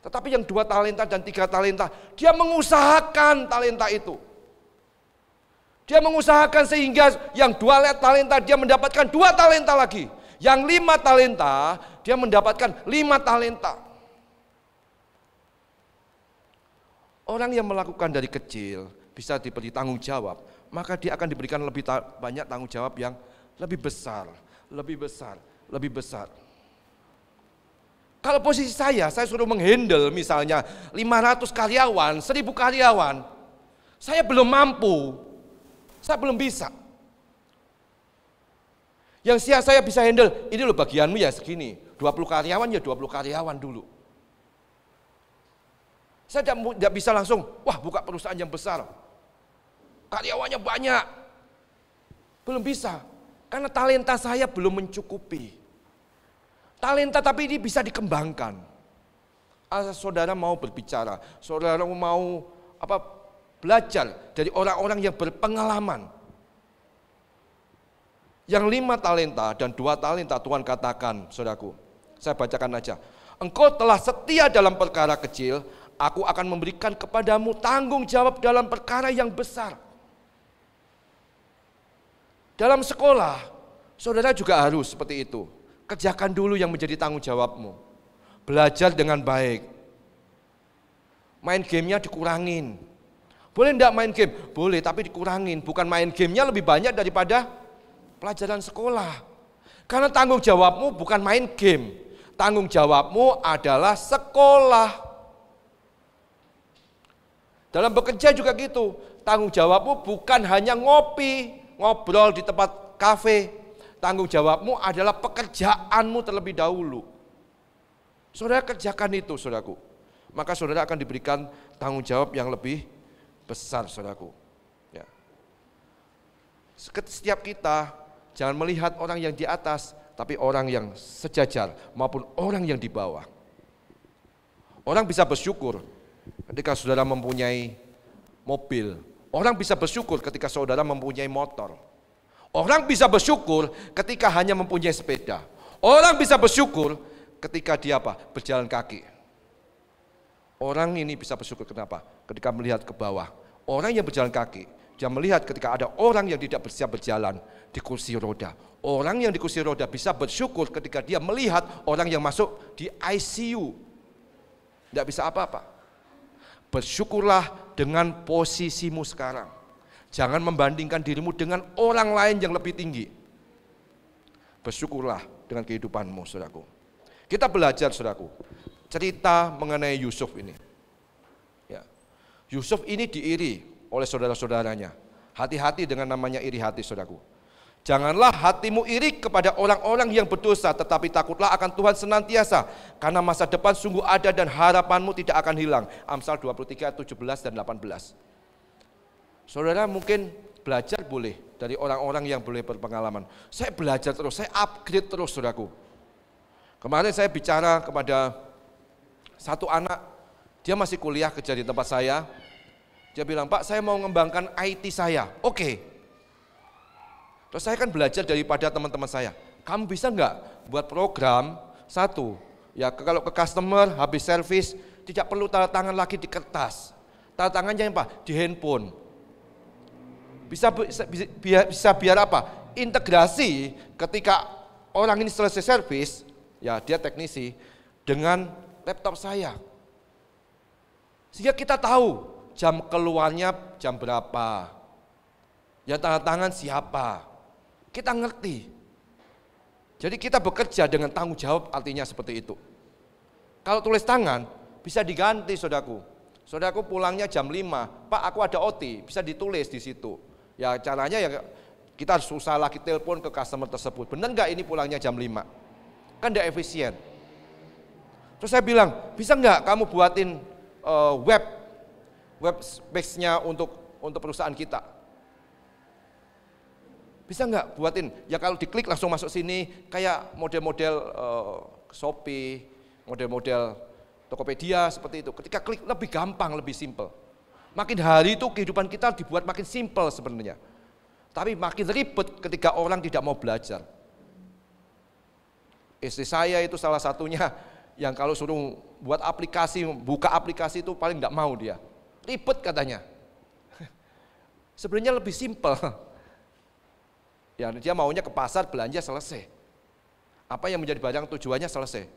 Speaker 4: Tetapi yang 2 talenta dan 3 talenta, dia mengusahakan talenta itu. Dia mengusahakan sehingga yang 2 talenta dia mendapatkan 2 talenta lagi. Yang 5 talenta dia mendapatkan 5 talenta. Orang yang melakukan dari kecil bisa diberi tanggung jawab, maka dia akan diberikan lebih banyak tanggung jawab yang lebih besar. Kalau posisi saya suruh menghandle misalnya 500 karyawan, 1000 karyawan, saya belum mampu, saya belum bisa. Yang saya bisa handle, ini loh bagianmu ya segini, 20 karyawan ya 20 karyawan dulu. Saya tidak bisa langsung, buka perusahaan yang besar, karyawannya banyak. Belum bisa, karena talenta saya belum mencukupi. Talenta tapi ini bisa dikembangkan. Asal saudara mau berbicara, saudara mau belajar dari orang-orang yang berpengalaman. Yang 5 talenta dan 2 talenta Tuhan katakan, saudaraku, saya bacakan aja. Engkau telah setia dalam perkara kecil, aku akan memberikan kepadamu tanggung jawab dalam perkara yang besar. Dalam sekolah, saudara juga harus seperti itu. Kerjakan dulu yang menjadi tanggung jawabmu. Belajar dengan baik. Main gamenya dikurangin. Boleh enggak main game? Boleh, tapi dikurangin. Bukan main gamenya lebih banyak daripada pelajaran sekolah. Karena tanggung jawabmu bukan main game. Tanggung jawabmu adalah sekolah. Dalam bekerja juga gitu. Tanggung jawabmu bukan hanya ngopi, ngobrol di tempat kafe. Tanggung jawabmu adalah pekerjaanmu terlebih dahulu. Saudara kerjakan itu, saudaraku. Maka saudara akan diberikan tanggung jawab yang lebih besar, saudaraku. Ya. Setiap kita jangan melihat orang yang di atas, tapi orang yang sejajar maupun orang yang di bawah. Orang bisa bersyukur ketika saudara mempunyai mobil. Orang bisa bersyukur ketika saudara mempunyai motor. Orang bisa bersyukur ketika hanya mempunyai sepeda. Orang bisa bersyukur ketika dia berjalan kaki. Orang ini bisa bersyukur kenapa? Ketika melihat ke bawah. Orang yang berjalan kaki, dia melihat ketika ada orang yang tidak bisa berjalan di kursi roda. Orang yang di kursi roda bisa bersyukur ketika dia melihat orang yang masuk di ICU. Tidak bisa apa-apa. Bersyukurlah dengan posisimu sekarang. Jangan membandingkan dirimu dengan orang lain yang lebih tinggi. Bersyukurlah dengan kehidupanmu, saudaraku. Kita belajar, saudaraku, cerita mengenai Yusuf ini. Ya. Yusuf ini diiri oleh saudara-saudaranya. Hati-hati dengan namanya iri hati, saudaraku. Janganlah hatimu iri kepada orang-orang yang berdosa, tetapi takutlah akan Tuhan senantiasa, karena masa depan sungguh ada dan harapanmu tidak akan hilang. Amsal 23, 17 dan 18. Saudara mungkin belajar boleh dari orang-orang yang boleh berpengalaman. Saya belajar terus, saya upgrade terus, saudaraku. Kemarin saya bicara kepada satu anak, dia masih kuliah kerja di tempat saya. Dia bilang, Pak, saya mau mengembangkan IT saya. Oke. Terus saya kan belajar daripada teman-teman saya. Kamu bisa nggak buat program satu? Ya kalau ke customer habis servis tidak perlu tanda tangan lagi di kertas. Tanda tangannya di handphone. Bisa biar apa? Integrasi ketika orang ini selesai servis, ya dia teknisi dengan laptop saya. Sehingga kita tahu jam keluarnya jam berapa. Ya tanda tangan siapa. Kita ngerti. Jadi kita bekerja dengan tanggung jawab, artinya seperti itu. Kalau tulis tangan bisa diganti, saudaraku. Saudaraku pulangnya jam 5, Pak aku ada OT, bisa ditulis di situ. Ya caranya ya kita susah lagi telepon ke customer tersebut. Benar nggak ini pulangnya jam 5? Kan tidak efisien. Terus saya bilang, bisa nggak kamu buatin web space-nya untuk perusahaan kita? Bisa nggak buatin? Ya kalau diklik langsung masuk sini, kayak model-model Shopee, model-model Tokopedia seperti itu. Ketika klik lebih gampang, lebih simple. Makin hari itu kehidupan kita dibuat makin simple sebenarnya. Tapi makin ribet ketika orang tidak mau belajar. Istri saya itu salah satunya yang kalau suruh buat aplikasi, buka aplikasi itu paling tidak mau dia. Ribet katanya. Sebenarnya lebih simple. Ya, dia maunya ke pasar belanja selesai. Apa yang menjadi barang tujuannya selesai.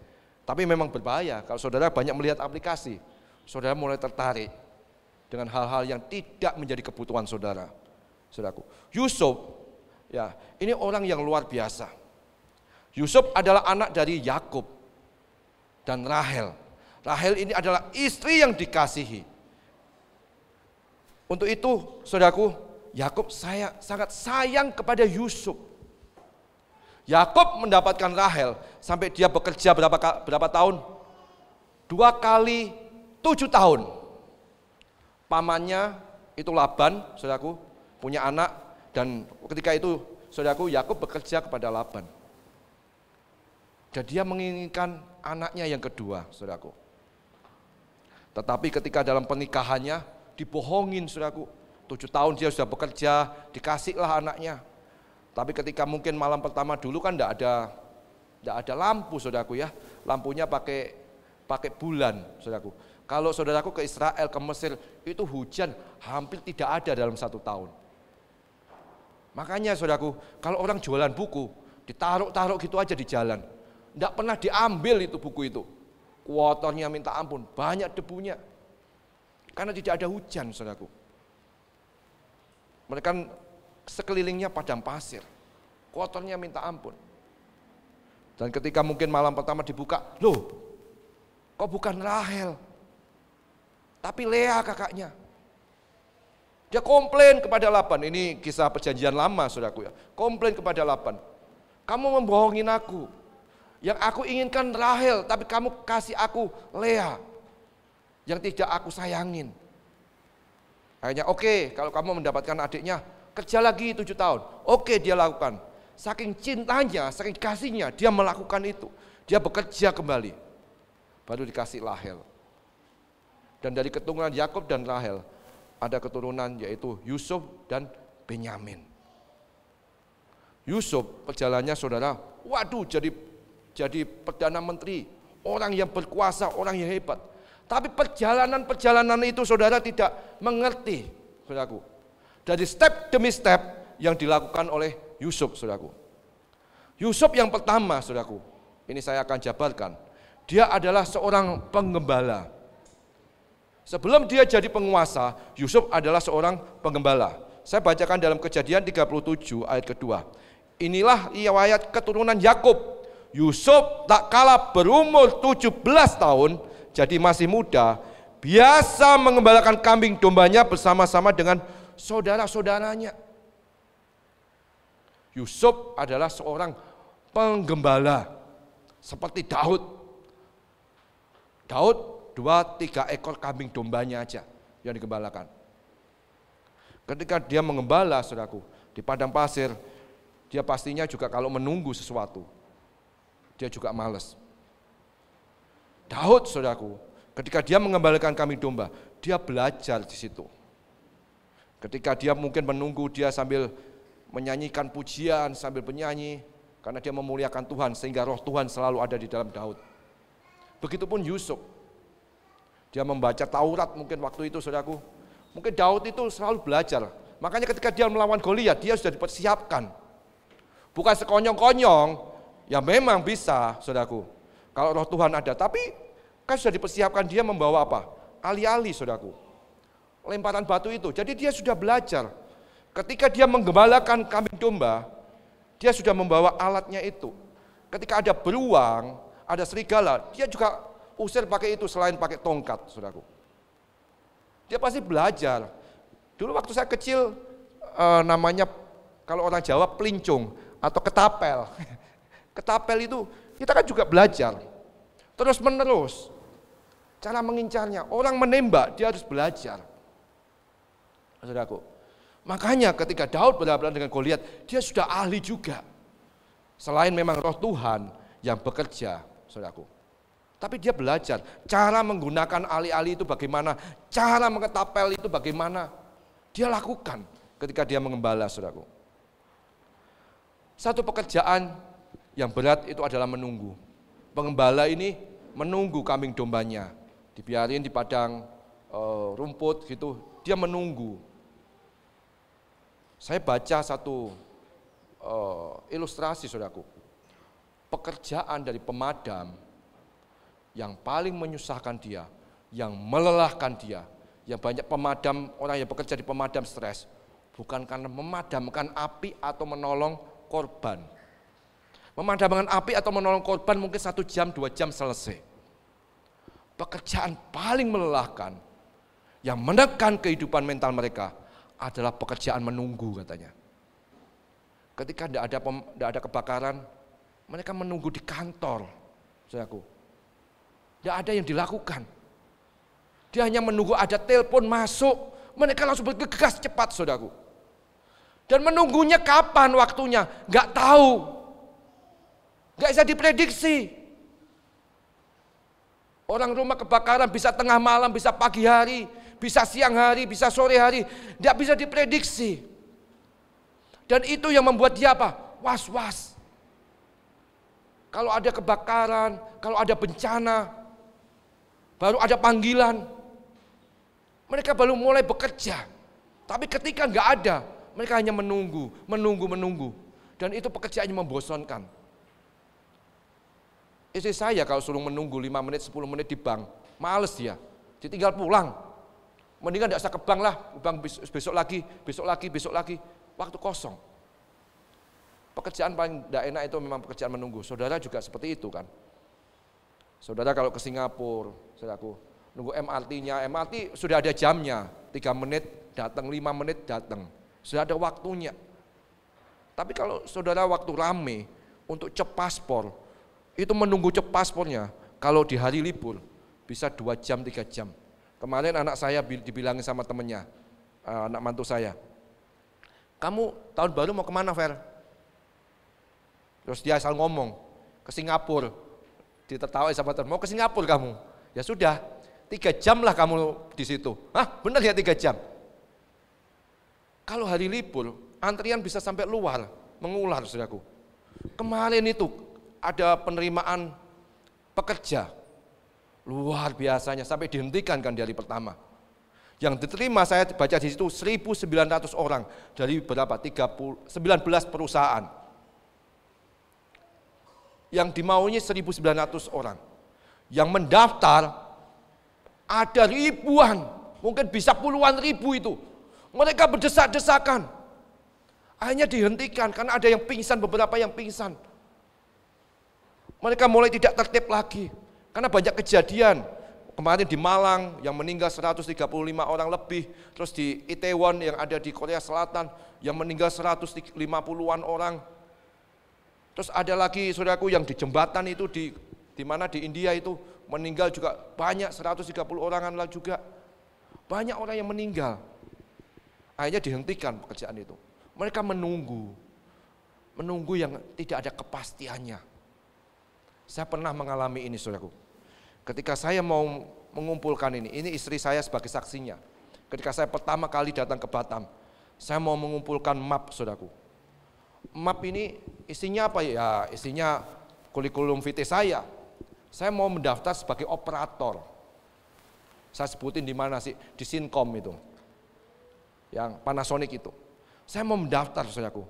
Speaker 4: Tapi memang berbahaya kalau saudara banyak melihat aplikasi. Saudara mulai tertarik dengan hal-hal yang tidak menjadi kebutuhan saudara. Saudaraku, Yusuf, ya ini orang yang luar biasa. Yusuf adalah anak dari Yakub dan Rahel. Rahel ini adalah istri yang dikasihi. Untuk itu, saudaraku, Yakub sangat sayang kepada Yusuf. Yakub mendapatkan Rahel sampai dia bekerja berapa tahun? 2 kali 7 tahun. Pamannya itu Laban, saudaraku, punya anak, dan ketika itu saudaraku Yakub bekerja kepada Laban. Dan dia menginginkan anaknya yang kedua, saudaraku. Tetapi ketika dalam pernikahannya dibohongin, saudaraku. 7 tahun dia sudah bekerja, dikasihlah anaknya. Tapi ketika mungkin malam pertama dulu kan tidak ada lampu, saudaraku ya. Lampunya pakai bulan, saudaraku. Kalau saudaraku ke Israel, ke Mesir, itu hujan hampir tidak ada dalam 1 tahun. Makanya saudaraku, kalau orang jualan buku, ditaruh gitu aja di jalan. Tidak pernah diambil itu buku itu. Kotornya minta ampun, banyak debunya. Karena tidak ada hujan, saudaraku. Mereka sekelilingnya padang pasir, kotornya minta ampun. Dan ketika mungkin malam pertama dibuka, loh kok bukan Rahel, tapi Lea kakaknya. Dia komplain kepada Laban, ini kisah perjanjian lama saudaraku ya. Komplain kepada Laban, kamu membohongin aku. Yang aku inginkan Rahel, tapi kamu kasih aku Lea. Yang tidak aku sayangin. Akhirnya oke, kalau kamu mendapatkan adiknya, kerja lagi 7 tahun. Oke, dia lakukan. Saking cintanya, saking kasihnya, dia melakukan itu. Dia bekerja kembali. Baru dikasih Rahel. Dan dari keturunan Yakub dan Rahel, ada keturunan yaitu Yusuf dan Benyamin. Yusuf perjalanannya saudara, waduh jadi Perdana Menteri, orang yang berkuasa, orang yang hebat. Tapi perjalanan itu saudara tidak mengerti, saudaraku. Dari step demi step yang dilakukan oleh Yusuf, saudaraku. Yusuf yang pertama, saudaraku, ini saya akan jabarkan. Dia adalah seorang penggembala. Sebelum dia jadi penguasa, Yusuf adalah seorang penggembala. Saya bacakan dalam Kejadian 37 ayat kedua. Inilah riwayat keturunan Yakub. Yusuf tak kalah berumur 17 tahun, jadi masih muda, biasa mengembalakan kambing dombanya bersama-sama dengan saudara-saudaranya. Yusuf adalah seorang penggembala, seperti Daud. Daud 2-3 ekor kambing dombanya aja yang digembalakan. Ketika dia mengembala, saudaraku, di padang pasir, dia pastinya juga kalau menunggu sesuatu, dia juga malas. Daud, saudaraku, ketika dia mengembalakan kambing domba, dia belajar di situ. Ketika dia mungkin menunggu, dia sambil menyanyikan pujian, sambil menyanyi, karena dia memuliakan Tuhan, sehingga roh Tuhan selalu ada di dalam Daud. Begitupun Yusuf, dia membaca Taurat mungkin waktu itu, saudaraku. Mungkin Daud itu selalu belajar. Makanya ketika dia melawan Goliat, dia sudah dipersiapkan. Bukan sekonyong-konyong, ya memang bisa, saudaraku. Kalau roh Tuhan ada, tapi kan sudah dipersiapkan, dia membawa apa? Ali-ali, saudaraku. Lemparan batu itu, jadi dia sudah belajar. Ketika dia menggembalakan kambing domba, dia sudah membawa alatnya itu. Ketika ada beruang, ada serigala, dia juga usir pakai itu selain pakai tongkat, saudaraku. Dia pasti belajar. Dulu waktu saya kecil, namanya kalau orang Jawa pelincung atau ketapel. Ketapel itu kita kan juga belajar. Terus menerus. Cara mengincarnya, orang menembak dia harus belajar. Saudaraku. Makanya ketika Daud berhadapan dengan Goliat, dia sudah ahli juga. Selain memang roh Tuhan yang bekerja, saudaraku. Tapi dia belajar cara menggunakan ali-ali itu bagaimana, cara mengetapel itu bagaimana. Dia lakukan ketika dia mengembala, saudaraku. Satu pekerjaan yang berat itu adalah menunggu. Pengembala ini menunggu kambing dombanya, dibiarin di padang rumput gitu, dia menunggu. Saya baca satu ilustrasi, saudaraku. Pekerjaan dari pemadam yang paling menyusahkan dia, yang melelahkan dia, yang banyak pemadam, orang yang bekerja di pemadam stres, bukan karena memadamkan api atau menolong korban. Memadamkan api atau menolong korban mungkin 1 jam, 2 jam selesai. Pekerjaan paling melelahkan, yang menekan kehidupan mental mereka, adalah pekerjaan menunggu katanya. Ketika tidak ada kebakaran, mereka menunggu di kantor, saudaraku. Tidak ada yang dilakukan. Dia hanya menunggu ada telepon masuk, mereka langsung bergegas cepat, saudaraku. Dan menunggunya kapan waktunya? Nggak tahu. Nggak bisa diprediksi. Orang rumah kebakaran bisa tengah malam, bisa pagi hari, bisa siang hari, bisa sore hari. Nggak bisa diprediksi. Dan itu yang membuat dia apa? Was-was. Kalau ada kebakaran, kalau ada bencana, baru ada panggilan, mereka baru mulai bekerja. Tapi ketika nggak ada, mereka hanya menunggu. Dan itu pekerjaannya membosankan. Istri saya kalau suruh menunggu 5 menit, 10 menit di bank, males dia. Ditinggal pulang. Mendingan tidak usah ke bank lah, bank besok lagi. Waktu kosong. Pekerjaan paling tidak enak itu memang pekerjaan menunggu. Saudara juga seperti itu kan. Saudara kalau ke Singapura, saudaraku, nunggu MRT-nya, MRT sudah ada jamnya, 3 menit datang, 5 menit datang. Sudah ada waktunya. Tapi kalau saudara waktu rame untuk cek paspor, Itu menunggu paspornya, kalau di hari libur bisa 2 jam, 3 jam. Kemarin anak saya dibilangin sama temennya, anak mantu saya, kamu tahun baru mau kemana, Fer? Terus dia asal ngomong, ke Singapura. Ditertawai sama teman, mau ke Singapura kamu? Ya sudah, 3 jam lah kamu di situ. Hah, benar ya 3 jam? Kalau hari libur, antrian bisa sampai luar, mengular, saudaraku. Kemarin itu ada penerimaan pekerja, luar biasanya, sampai dihentikan kan di hari pertama. Yang diterima saya baca di situ 1.900 orang dari berapa? 19 perusahaan. Yang dimaunya 1.900 orang. Yang mendaftar ada ribuan, mungkin bisa puluhan ribu itu. Mereka berdesak-desakan. Akhirnya dihentikan karena ada yang pingsan, beberapa yang pingsan. Mereka mulai tidak tertib lagi karena banyak kejadian. Kemarin di Malang yang meninggal 135 orang lebih, terus di Itaewon yang ada di Korea Selatan yang meninggal 150-an orang. Terus ada lagi saudaraku yang di jembatan itu di mana di India itu meninggal juga banyak, 130 orangan lah juga. Banyak orang yang meninggal. Akhirnya dihentikan pekerjaan itu. Mereka menunggu yang tidak ada kepastiannya. Saya pernah mengalami ini, saudaraku. Ketika saya mau mengumpulkan ini istri saya sebagai saksinya. Ketika saya pertama kali datang ke Batam, saya mau mengumpulkan map, saudaraku. Map ini isinya apa ya? Isinya kurikulum vitae saya. Saya mau mendaftar sebagai operator. Saya sebutin di mana sih? Di Sinkom itu. Yang Panasonic itu. Saya mau mendaftar, saudaraku.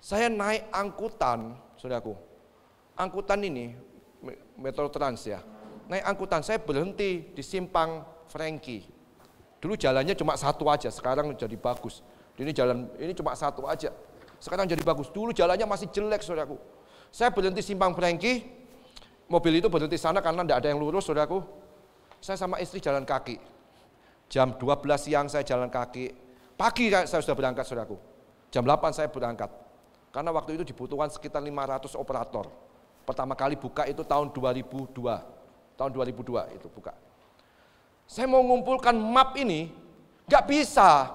Speaker 4: Saya naik angkutan, saudaraku. Angkutan ini, Metro Trans ya. Naik angkutan, saya berhenti di Simpang Franky. Dulu jalannya cuma satu aja, sekarang jadi bagus. Ini jalan ini cuma satu aja, sekarang jadi bagus. Dulu jalannya masih jelek, saudaraku. Saya berhenti Simpang Franky, mobil itu berhenti sana karena tidak ada yang lurus, saudaraku. Saya sama istri jalan kaki. Jam 12 siang saya jalan kaki. Pagi saya sudah berangkat, saudaraku. Jam 8 saya berangkat. Karena waktu itu dibutuhkan sekitar 500 operator. Pertama kali buka itu tahun 2002. Tahun 2002 itu buka. Saya mau ngumpulkan map ini, gak bisa.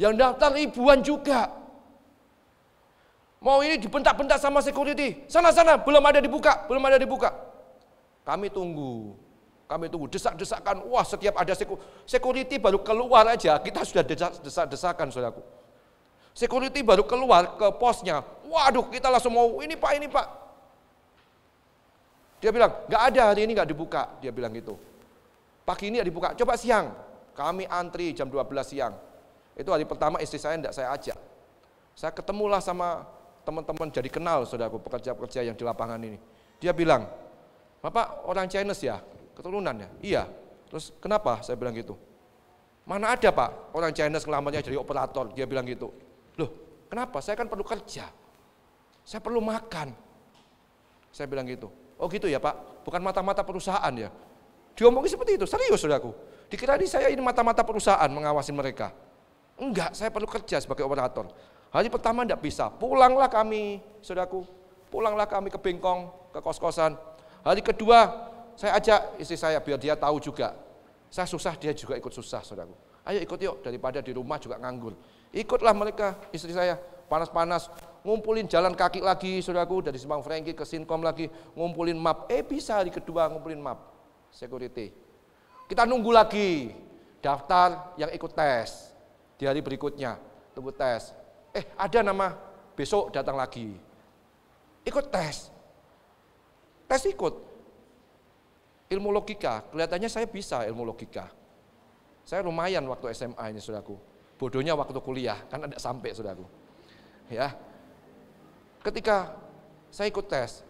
Speaker 4: Yang daftar ribuan juga. Mau ini dibentak-bentak sama security. Sana-sana, belum ada dibuka. Kami tunggu, desak-desakan. Wah, setiap ada security baru keluar aja, kita sudah desak-desakan, saudaraku. Security baru keluar ke posnya, waduh kita langsung mau ini pak. Dia bilang, nggak ada hari ini nggak dibuka, dia bilang gitu. Pagi ini nggak dibuka, coba siang. Kami antri jam 12 siang. Itu hari pertama istri saya tidak saya ajak. Saya ketemulah sama teman-teman, jadi kenal saudaraku pekerja-pekerja yang di lapangan ini. Dia bilang, Bapak orang Chinese ya, keturunan ya? Iya. Terus kenapa? Saya bilang gitu. Mana ada Pak orang Chinese ngelamarnya jadi operator, dia bilang gitu. Loh, kenapa? Saya kan perlu kerja. Saya perlu makan. Saya bilang gitu. Oh gitu ya Pak, bukan mata-mata perusahaan ya. Diomongin seperti itu, serius saudaraku. Dikira saya ini mata-mata perusahaan mengawasi mereka. Enggak, saya perlu kerja sebagai operator. Hari pertama enggak bisa, pulanglah kami, saudaraku. Pulanglah kami ke Bengkong, ke kos-kosan. Hari kedua, saya ajak istri saya biar dia tahu juga. Saya susah, dia juga ikut susah, saudaraku. Ayo ikut yuk, daripada di rumah juga nganggur. Ikutlah mereka, istri saya, panas-panas, ngumpulin jalan kaki lagi, saudaraku, dari Simpang Franky ke Sinkom lagi, ngumpulin map. Bisa hari kedua ngumpulin map, security. Kita nunggu lagi, daftar yang ikut tes. Di hari berikutnya, tunggu tes. Ada nama, besok datang lagi. Ikut tes. Tes ikut. Ilmu logika, kelihatannya saya bisa ilmu logika. Saya lumayan waktu SMA ini, saudaraku. Bodohnya waktu kuliah, kan tidak sampai, saudaraku. Ya, ketika saya ikut tes,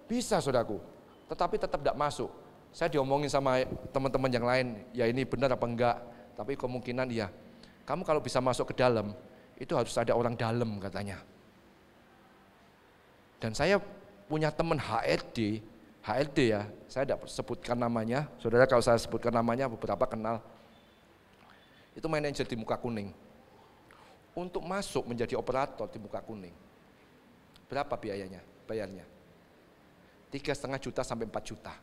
Speaker 4: bisa, saudaraku. Tetapi tetap tidak masuk. Saya diomongin sama teman-teman yang lain, ya ini benar apa enggak. Tapi kemungkinan iya. Kamu kalau bisa masuk ke dalam, itu harus ada orang dalam katanya. Dan saya punya teman HRD ya, saya tidak sebutkan namanya. Saudara kalau saya sebutkan namanya, beberapa kenal. Itu manajer di Muka Kuning. Untuk masuk menjadi operator di Muka Kuning, berapa biayanya? Bayarnya 3,5 juta sampai 4 juta.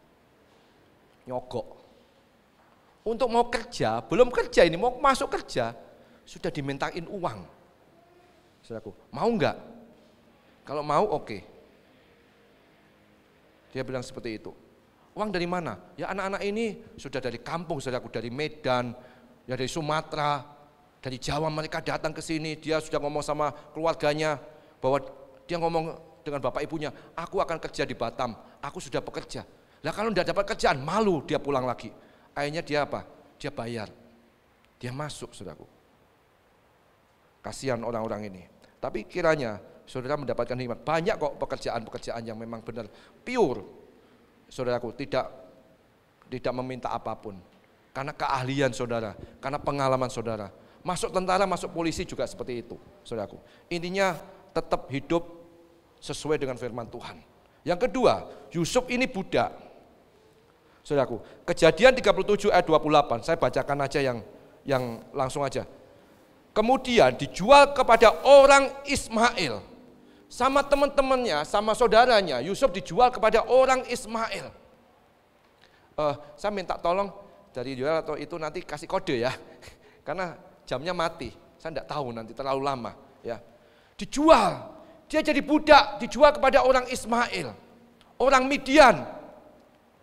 Speaker 4: Nyogok. Untuk mau kerja, belum kerja ini, mau masuk kerja, sudah dimintain uang. Saudaraku, mau enggak? Kalau mau oke. Dia bilang seperti itu. Uang dari mana? Ya anak-anak ini sudah dari kampung, saudaraku, dari Medan, ya dari Sumatera, dari Jawa mereka datang ke sini. Dia sudah ngomong sama keluarganya bahwa dia ngomong dengan bapak ibunya, aku akan kerja di Batam, aku sudah bekerja. Lah kalau tidak dapat kerjaan, malu dia pulang lagi. Akhirnya dia apa? Dia bayar. Dia masuk, saudaraku. Kasihan orang-orang ini. Tapi kiranya saudara mendapatkan hikmat. Banyak kok pekerjaan-pekerjaan yang memang benar pure. Saudaraku, tidak meminta apapun. Karena keahlian saudara, karena pengalaman saudara. Masuk tentara, masuk polisi juga seperti itu, saudaraku. Intinya tetap hidup sesuai dengan firman Tuhan. Yang kedua, Yusuf ini budak. Saudaraku, Kejadian 37 ayat 28, saya bacakan aja yang langsung aja. Kemudian dijual kepada orang Ismail. Sama teman-temannya, sama saudaranya, Yusuf dijual kepada orang Ismail. Saya minta tolong dari jual atau itu nanti kasih kode ya. Karena jamnya mati, saya tidak tahu nanti terlalu lama. Ya, dijual, dia jadi budak, dijual kepada orang Ismail, orang Midian.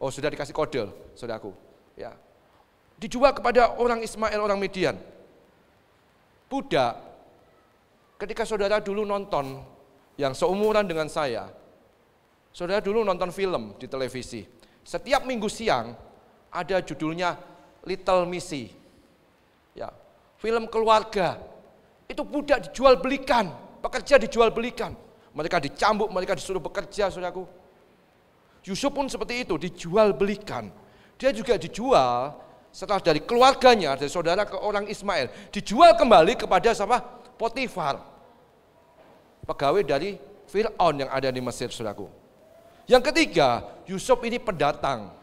Speaker 4: Oh sudah dikasih kode, saudaraku. Ya, dijual kepada orang Ismail, orang Midian. Budak, ketika saudara dulu nonton yang seumuran dengan saya, saudara dulu nonton film di televisi. Setiap minggu siang ada judulnya Little Missy. Ya, film keluarga. Itu budak dijual belikan, pekerja dijual belikan. Mereka dicambuk, mereka disuruh bekerja, saudaraku. Yusuf pun seperti itu, dijual belikan. Dia juga dijual setelah dari keluarganya, dari saudara ke orang Ismail, dijual kembali kepada siapa? Potifar. Pegawai dari Fir'aun yang ada di Mesir, saudaraku. Yang ketiga, Yusuf ini pendatang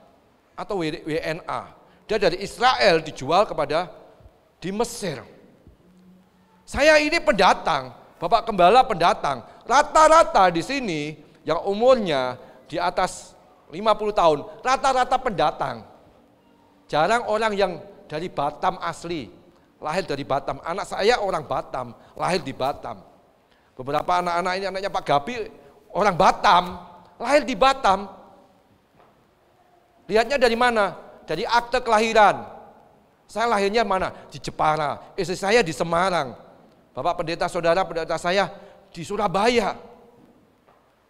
Speaker 4: atau WNA. Dia dari Israel dijual kepada di Mesir. Saya ini pendatang, Bapak Gembala pendatang. Rata-rata di sini yang umurnya di atas 50 tahun, rata-rata pendatang. Jarang orang yang dari Batam asli, lahir dari Batam. Anak saya orang Batam, lahir di Batam. Beberapa anak-anak ini anaknya Pak Gabi orang Batam, lahir di Batam. Lihatnya dari mana? Dari akte kelahiran. Saya lahirnya mana? Di Jepara. Istri saya di Semarang. Bapak pendeta saudara, pendeta saya di Surabaya.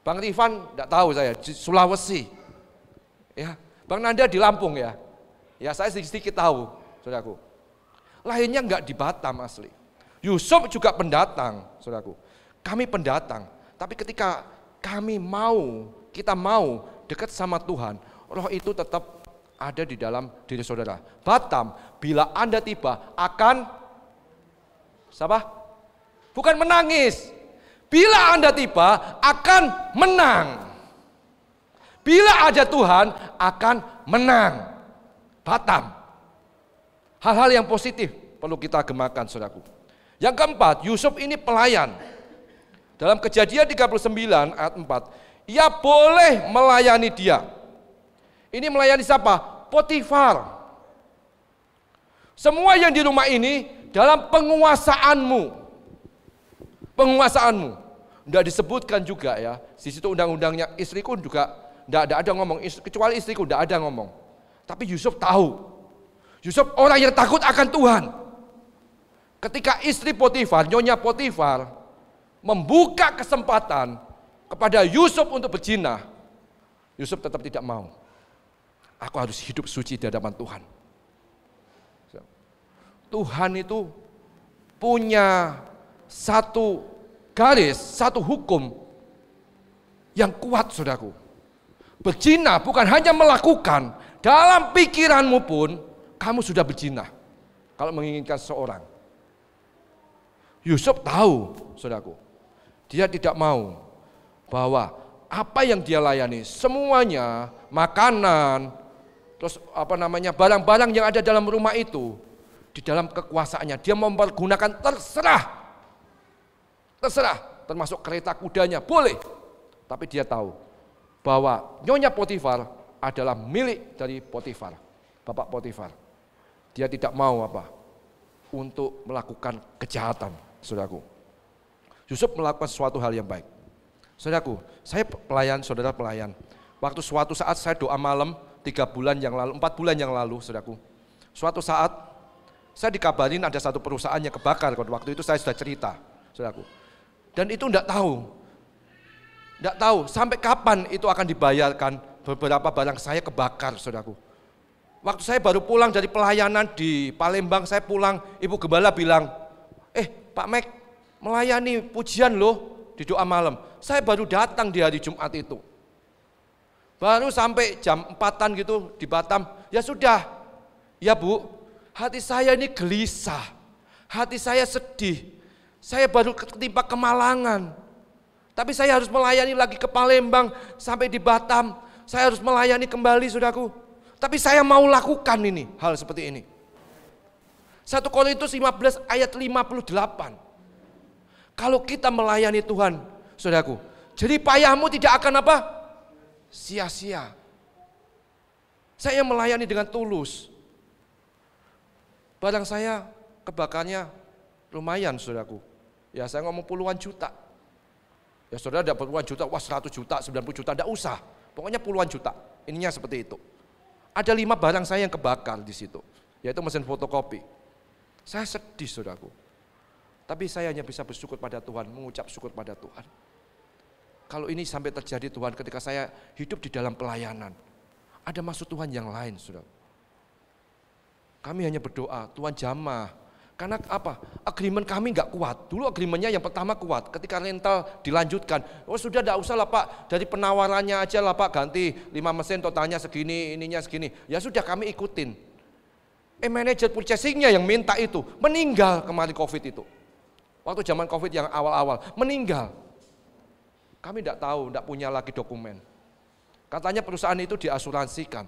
Speaker 4: Bang Rifan enggak tahu saya di Sulawesi. Ya, Bang Nanda di Lampung ya. Ya saya sedikit tahu, saudaraku. Lahirnya enggak di Batam asli. Yusuf juga pendatang, saudaraku. Kami pendatang, tapi ketika kita mau dekat sama Tuhan, Roh itu tetap ada di dalam diri saudara. Batam, bila Anda tiba akan siapa? Bukan menangis. Bila Anda tiba akan menang. Bila ada Tuhan akan menang. Batam. Hal-hal yang positif perlu kita gemakan, saudaraku. Yang keempat, Yusuf ini pelayan. Dalam Kejadian 39 ayat 4, ia boleh melayani dia. Ini melayani siapa? Potifar. Semua yang di rumah ini dalam penguasaanmu. Penguasaanmu. Tidak disebutkan juga ya. Di situ undang-undangnya istriku juga tidak ada ngomong. Kecuali istriku tidak ada ngomong. Tapi Yusuf tahu. Yusuf orang yang takut akan Tuhan. Ketika istri Potifar, nyonya Potifar, membuka kesempatan kepada Yusuf untuk berzina, Yusuf tetap tidak mau. Aku harus hidup suci di hadapan Tuhan. Tuhan itu punya satu garis, satu hukum yang kuat, saudaraku. Berzina bukan hanya melakukan, dalam pikiranmu pun kamu sudah berzina kalau menginginkan seseorang. Yusuf tahu, saudaraku, dia tidak mau bahwa apa yang dia layani semuanya makanan, terus barang-barang yang ada dalam rumah itu di dalam kekuasaannya dia mempergunakan terserah, termasuk kereta kudanya boleh, tapi dia tahu bahwa Nyonya Potifar adalah milik dari Potifar, Bapak Potifar. Dia tidak mau untuk melakukan kejahatan, saudaraku. Yusuf melakukan suatu hal yang baik. Saudaraku, saya pelayan, saudara pelayan. Waktu suatu saat saya doa malam 4 bulan yang lalu, saudaraku. Suatu saat saya dikabarin ada satu perusahaan yang kebakar. Waktu itu saya sudah cerita, saudaraku. Dan itu enggak tahu sampai kapan itu akan dibayarkan. Beberapa barang saya kebakar, saudaraku. Waktu saya baru pulang dari pelayanan di Palembang, saya pulang, Ibu Gembala bilang, Pak Mek, melayani pujian loh di doa malam. Saya baru datang di hari Jumat itu. Baru sampai jam 4-an gitu di Batam, ya sudah. Ya Bu, hati saya ini gelisah, hati saya sedih. Saya baru ketimpa kemalangan. Tapi saya harus melayani lagi ke Palembang, sampai di Batam. Saya harus melayani kembali, saudaraku. Tapi saya mau lakukan ini, hal seperti ini. 1 Korintus 15 ayat 58. Kalau kita melayani Tuhan, saudaraku, jadi payahmu tidak akan sia-sia. Saya melayani dengan tulus. Barang saya kebakarnya lumayan, saudaraku. Ya saya ngomong puluhan juta. Ya saudara dapat puluhan juta, 100 juta, 90 juta, tidak usah. Pokoknya puluhan juta, ininya seperti itu. Ada 5 barang saya yang kebakar di situ, yaitu mesin fotokopi. Saya sedih, saudaraku. Tapi saya hanya bisa bersyukur pada Tuhan, mengucap syukur pada Tuhan. Kalau ini sampai terjadi Tuhan ketika saya hidup di dalam pelayanan, ada maksud Tuhan yang lain, saudara. Kami hanya berdoa, Tuhan jamah. Karena agreement kami nggak kuat. Dulu agreementnya yang pertama kuat. Ketika rental dilanjutkan, sudah tidak usah lah Pak, dari penawarannya aja lah Pak, ganti 5 mesin totalnya segini, ininya segini. Ya sudah kami ikutin. Manajer purchasingnya yang minta itu meninggal kemarin COVID itu. Waktu zaman COVID yang awal-awal meninggal. Kami tidak tahu, tidak punya lagi dokumen. Katanya perusahaan itu diasuransikan.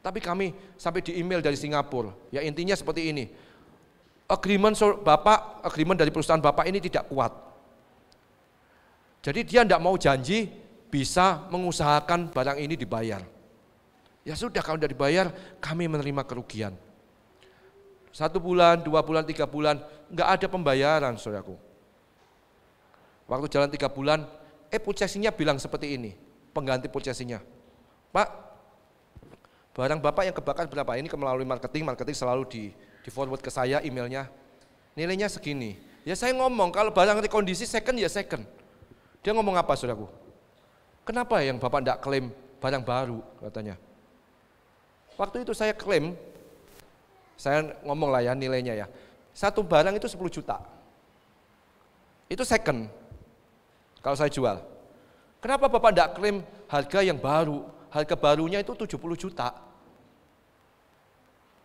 Speaker 4: Tapi kami sampai di email dari Singapura. Ya intinya seperti ini. Agreement dari perusahaan Bapak ini tidak kuat. Jadi dia tidak mau janji bisa mengusahakan barang ini dibayar. Ya sudah kalau tidak dibayar kami menerima kerugian. 1 bulan, 2 bulan, 3 bulan nggak ada pembayaran, saudaraku. Waktu jalan 3 bulan, purchasingnya bilang seperti ini, pengganti purchasingnya. Pak, barang Bapak yang kebakar berapa? Ini melalui marketing selalu di forward ke saya emailnya, nilainya segini. Ya saya ngomong kalau barang rekondisi second ya second. Dia ngomong apa, saudaraku? Kenapa yang Bapak tidak klaim barang baru, katanya. Waktu itu saya klaim, saya ngomong lah ya nilainya ya. 1 barang itu 10 juta. Itu second, kalau saya jual. Kenapa Bapak tidak klaim harga yang baru? Harga barunya itu 70 juta.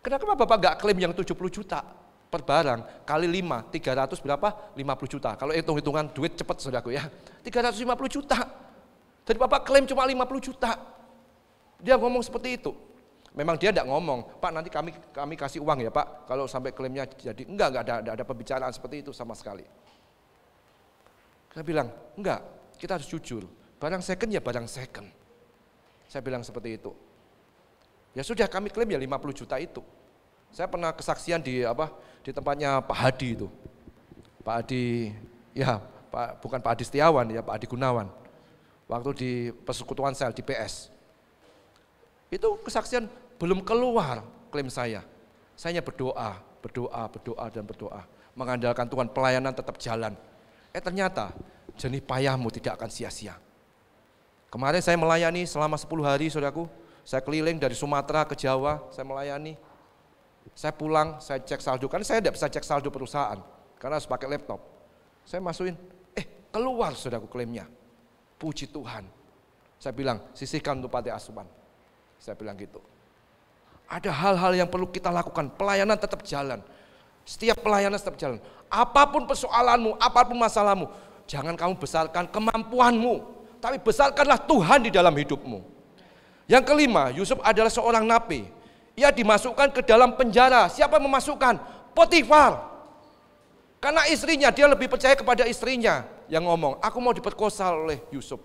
Speaker 4: Kenapa Bapak nggak klaim yang 70 juta per barang, kali 5, 300 berapa? 50 juta. Kalau hitung-hitungan duit cepat, saudaraku ya. 350 juta. Jadi Bapak klaim cuma 50 juta. Dia ngomong seperti itu. Memang dia tidak ngomong, Pak nanti kami kasih uang ya Pak, kalau sampai klaimnya jadi. Enggak ada pembicaraan seperti itu sama sekali. Saya bilang, enggak, kita harus jujur. Barang second ya barang second. Saya bilang seperti itu. Ya sudah kami klaim ya 50 juta itu. Saya pernah kesaksian di tempatnya Pak Hadi itu. Pak Hadi, ya bukan Pak Hadi Setiawan ya, Pak Hadi Gunawan. Waktu di persekutuan sel di PS. Itu kesaksian belum keluar klaim saya. Saya hanya berdoa dan berdoa. Mengandalkan Tuhan, pelayanan tetap jalan. Ternyata jerih payahmu tidak akan sia-sia. Kemarin saya melayani selama 10 hari, saudaraku. Saya keliling dari Sumatera ke Jawa, saya melayani. Saya pulang, saya cek saldo, karena saya tidak bisa cek saldo perusahaan, karena harus pakai laptop. Saya masukin, keluar saudaraku klaimnya. Puji Tuhan. Saya bilang, sisihkan untuk panti asuhan. Saya bilang gitu. Ada hal-hal yang perlu kita lakukan, pelayanan tetap jalan. Setiap pelayanan tetap jalan. Apapun persoalanmu, apapun masalahmu, jangan kamu besarkan kemampuanmu, tapi besarkanlah Tuhan di dalam hidupmu. Yang kelima, Yusuf adalah seorang napi. Ia dimasukkan ke dalam penjara. Siapa yang memasukkan? Potifar. Karena istrinya, dia lebih percaya kepada istrinya yang ngomong, aku mau diperkosa oleh Yusuf.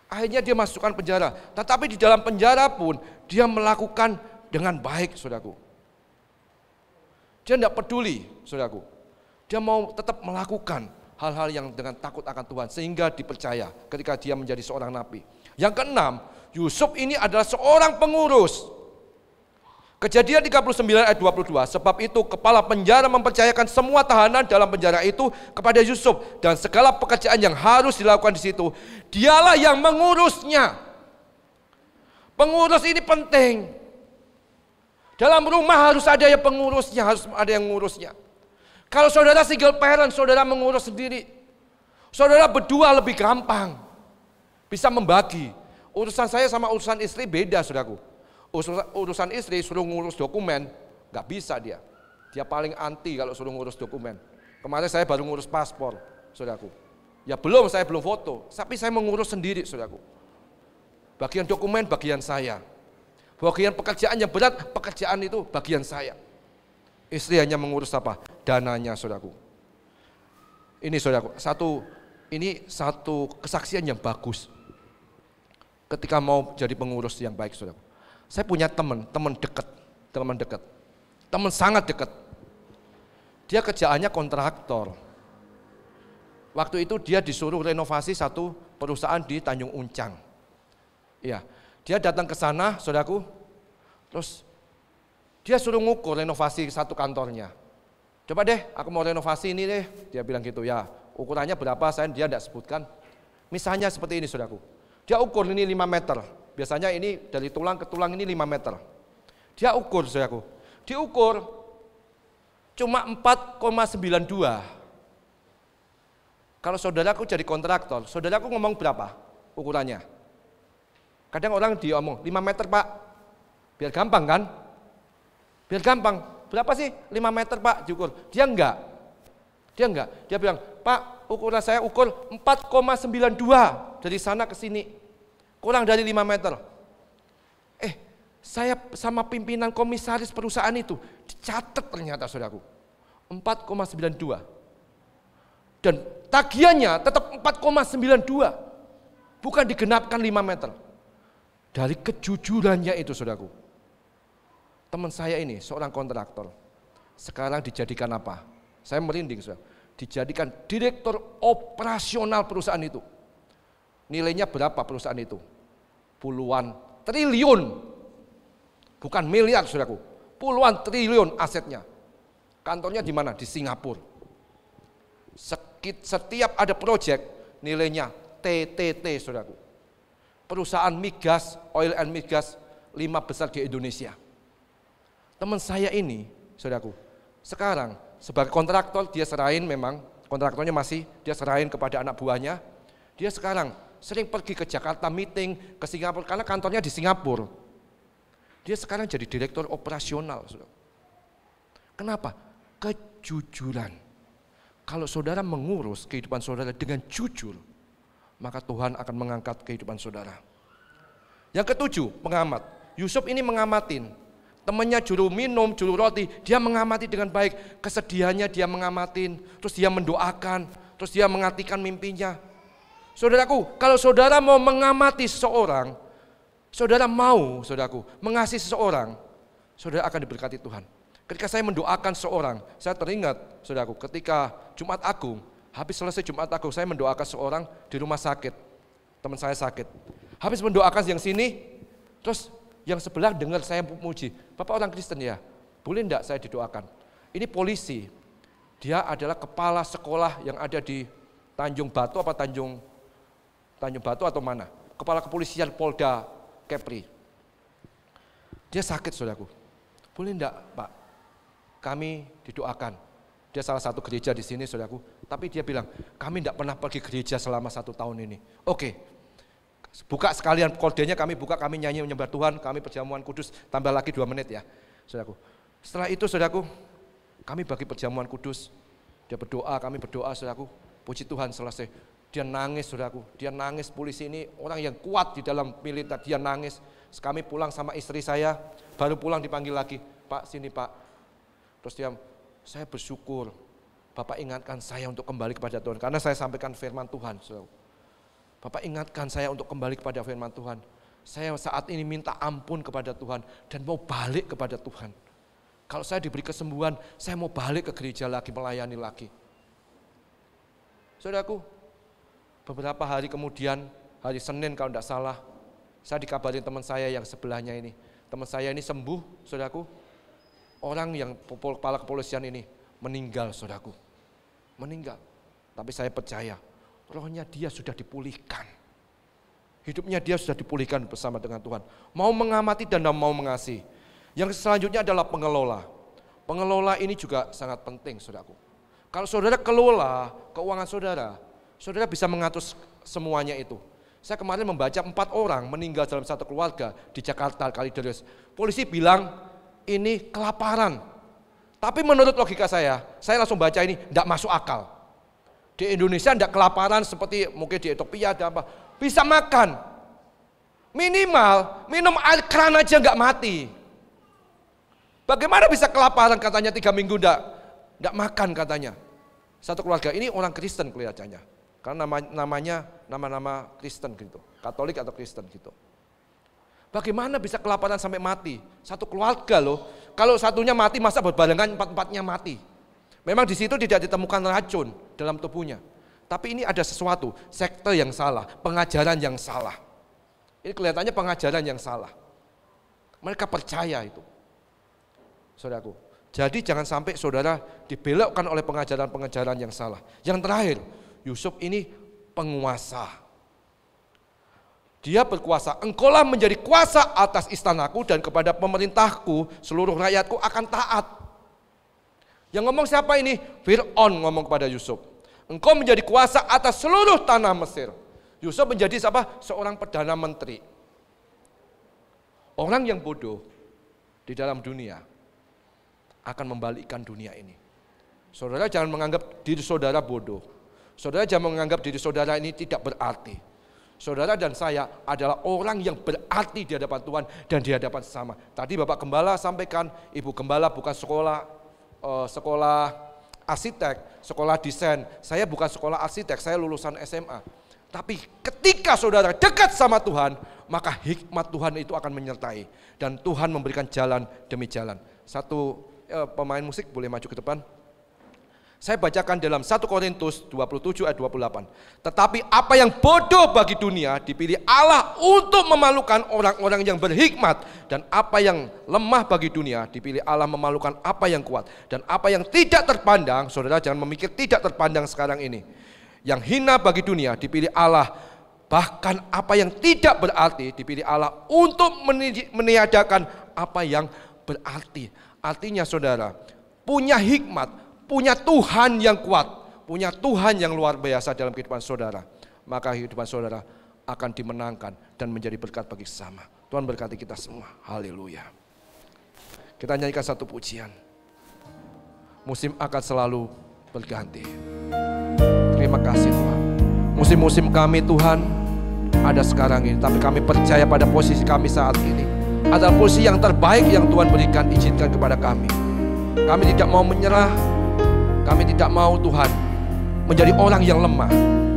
Speaker 4: Akhirnya dia masukkan penjara. Tetapi di dalam penjara pun dia melakukan dengan baik, saudaraku. Dia tidak peduli, saudaraku. Dia mau tetap melakukan hal-hal yang dengan takut akan Tuhan. Sehingga dipercaya ketika dia menjadi seorang nabi. Yang keenam, Yusuf ini adalah seorang pengurus. Kejadian 39 ayat 22, sebab itu kepala penjara mempercayakan semua tahanan dalam penjara itu kepada Yusuf dan segala pekerjaan yang harus dilakukan di situ, dialah yang mengurusnya. Pengurus ini penting. Dalam rumah harus ada yang pengurusnya, harus ada yang mengurusnya. Kalau saudara single parent, saudara mengurus sendiri. Saudara berdua lebih gampang, bisa membagi. Urusan saya sama urusan istri beda, saudaraku. Urusan istri suruh ngurus dokumen, nggak bisa dia. Dia paling anti kalau suruh ngurus dokumen. Kemarin saya baru ngurus paspor, saudaraku. Ya saya belum foto, tapi saya mengurus sendiri, saudaraku. Bagian dokumen bagian saya. Bagian pekerjaan yang berat, pekerjaan itu bagian saya. Istri hanya mengurus apa? Dananya, saudaraku. Ini saudaraku, satu kesaksian yang bagus. Ketika mau jadi pengurus yang baik, saudaraku. Saya punya teman dekat, teman sangat dekat. Dia kerjaannya kontraktor. Waktu itu dia disuruh renovasi satu perusahaan di Tanjung Uncang. Iya, dia datang ke sana, saudaraku. Terus dia suruh ngukur renovasi satu kantornya. Coba deh, aku mau renovasi ini deh. Dia bilang gitu, ya ukurannya berapa, dia tidak sebutkan. Misalnya seperti ini, saudaraku. Dia ukur ini 5 meter. Biasanya ini dari tulang ke tulang ini 5 meter. Dia ukur, saudaraku. Diukur cuma 4,92. Kalau saudaraku jadi kontraktor, saudaraku ngomong berapa ukurannya? Kadang orang diomong 5 meter, Pak. Biar gampang kan? Biar gampang. Berapa sih 5 meter, Pak, diukur? Dia enggak. Dia bilang, Pak, ukuran saya ukur 4,92 dari sana ke sini. Kurang dari 5 meter. Saya sama pimpinan komisaris perusahaan itu dicatat ternyata, saudaraku. 4,92. Dan tagihannya tetap 4,92. Bukan digenapkan 5 meter. Dari kejujurannya itu, saudaraku. Teman saya ini seorang kontraktor. Sekarang dijadikan apa? Saya merinding, saudara. Dijadikan direktur operasional perusahaan itu. Nilainya berapa perusahaan itu? Puluhan triliun. Bukan miliar, saudaraku. Puluhan triliun asetnya. Kantornya di mana? Di Singapura. Setiap ada proyek, nilainya TTT, saudaraku. Perusahaan migas, oil and migas 5 besar di Indonesia. Teman saya ini, saudaraku, sekarang sebagai kontraktor dia serahin, memang kontraktornya masih dia serahin kepada anak buahnya. Dia sekarang sering pergi ke Jakarta meeting, ke Singapura, karena kantornya di Singapura. Dia sekarang jadi direktur operasional. Saudara. Kenapa? Kejujuran. Kalau saudara mengurus kehidupan saudara dengan jujur, maka Tuhan akan mengangkat kehidupan saudara. Yang ketujuh, pengamat. Yusuf ini mengamatin. Temannya juru minum, juru roti, dia mengamati dengan baik. Kesedihannya dia mengamatin, terus dia mendoakan, terus dia mengartikan mimpinya. Saudaraku, kalau saudara mau mengamati seseorang, saudara mau, saudaraku, mengasihi seseorang, saudara akan diberkati Tuhan. Ketika saya mendoakan seorang, saya teringat, saudaraku, ketika Jumat Agung, habis selesai Jumat Agung, saya mendoakan seorang di rumah sakit, teman saya sakit. Habis mendoakan yang sini, terus yang sebelah dengar saya memuji, Bapak orang Kristen ya, boleh enggak saya didoakan? Ini polisi, dia adalah kepala sekolah yang ada di Tanjung Batu atau mana? Kepala kepolisian Polda Kepri. Dia sakit, saudaraku. Boleh enggak, Pak? Kami didoakan. Dia salah satu gereja di sini, saudaraku. Tapi dia bilang, kami enggak pernah pergi gereja selama 1 tahun ini. Oke. Buka sekalian kodenya, kami nyanyi menyembah Tuhan, kami perjamuan kudus, tambah lagi 2 menit ya, saudaraku. Setelah itu, saudaraku, kami bagi perjamuan kudus. Dia berdoa, kami berdoa, saudaraku. Puji Tuhan, selesai. Dia nangis, saudaraku. Dia nangis, polisi ini orang yang kuat di dalam militer. Dia nangis. Kami pulang sama istri saya, baru pulang dipanggil lagi. Pak, sini Pak. Terus dia, saya bersyukur Bapak ingatkan saya untuk kembali kepada Tuhan. Karena saya sampaikan firman Tuhan, saudaraku. Bapak ingatkan saya untuk kembali kepada firman Tuhan. Saya saat ini minta ampun kepada Tuhan dan mau balik kepada Tuhan. Kalau saya diberi kesembuhan, saya mau balik ke gereja lagi, melayani lagi. Saudaraku, beberapa hari kemudian, hari Senin kalau tidak salah, saya dikabarin teman saya yang sebelahnya ini. Teman saya ini sembuh, saudaraku. Orang yang kepala kepolisian ini meninggal, saudaraku. Meninggal. Tapi saya percaya, rohnya dia sudah dipulihkan. Hidupnya dia sudah dipulihkan bersama dengan Tuhan. Mau mengamati dan mau mengasihi. Yang selanjutnya adalah pengelola. Pengelola ini juga sangat penting, saudaraku. Kalau saudara kelola keuangan saudara, saudara bisa mengatur semuanya itu. Saya kemarin membaca 4 orang meninggal dalam satu keluarga di Jakarta, Kalideres. Polisi bilang ini kelaparan. Tapi menurut logika saya langsung baca ini tidak masuk akal. Di Indonesia tidak kelaparan seperti mungkin di Ethiopia ada apa. Bisa makan. Minimal minum air keran aja nggak mati. Bagaimana bisa kelaparan katanya 3 minggu tidak makan katanya. Satu keluarga ini orang Kristen kelihatannya. Karena namanya nama-nama Kristen gitu. Katolik atau Kristen gitu. Bagaimana bisa kelaparan sampai mati? Satu keluarga loh. Kalau satunya mati masa berbarengan 4-4-nya mati. Memang di situ tidak ditemukan racun dalam tubuhnya. Tapi ini ada sesuatu, sekte yang salah, pengajaran yang salah. Ini kelihatannya pengajaran yang salah. Mereka percaya itu. Saudaraku, jadi jangan sampai saudara dibelokkan oleh pengajaran-pengajaran yang salah. Yang terakhir, Yusuf ini penguasa. Dia berkuasa, engkaulah menjadi kuasa atas istanaku dan kepada pemerintahku, seluruh rakyatku akan taat. Yang ngomong siapa ini? Fir'aun ngomong kepada Yusuf. Engkau menjadi kuasa atas seluruh tanah Mesir. Yusuf menjadi siapa? Seorang perdana menteri. Orang yang bodoh di dalam dunia akan membalikkan dunia ini. Saudara jangan menganggap diri saudara bodoh. Saudara jangan menganggap diri saudara ini tidak berarti. Saudara dan saya adalah orang yang berarti di hadapan Tuhan dan di hadapan sesama. Tadi Bapak Gembala sampaikan, Ibu Gembala bukan sekolah arsitek, sekolah desain. Saya bukan sekolah arsitek, saya lulusan SMA. Tapi ketika saudara dekat sama Tuhan, maka hikmat Tuhan itu akan menyertai. Dan Tuhan memberikan jalan demi jalan. Satu pemain musik boleh maju ke depan. Saya bacakan dalam 1 Korintus 27 ayat 28. Tetapi apa yang bodoh bagi dunia dipilih Allah untuk memalukan orang-orang yang berhikmat. Dan apa yang lemah bagi dunia dipilih Allah memalukan apa yang kuat. Dan apa yang tidak terpandang, saudara jangan memikir tidak terpandang sekarang ini. Yang hina bagi dunia dipilih Allah. Bahkan apa yang tidak berarti dipilih Allah untuk meniadakan apa yang berarti. Artinya saudara, punya hikmat, punya Tuhan yang kuat, punya Tuhan yang luar biasa dalam kehidupan saudara, maka kehidupan saudara akan dimenangkan dan menjadi berkat bagi sesama. Tuhan berkati kita semua. Haleluya. Kita nyanyikan satu pujian. Musim akan selalu berganti. Terima kasih Tuhan. Musim-musim kami Tuhan ada sekarang ini, tapi kami percaya pada posisi kami saat ini adalah posisi yang terbaik yang Tuhan berikan, izinkan kepada kami. Kami tidak mau menyerah. Kami tidak mau Tuhan menjadi orang yang lemah,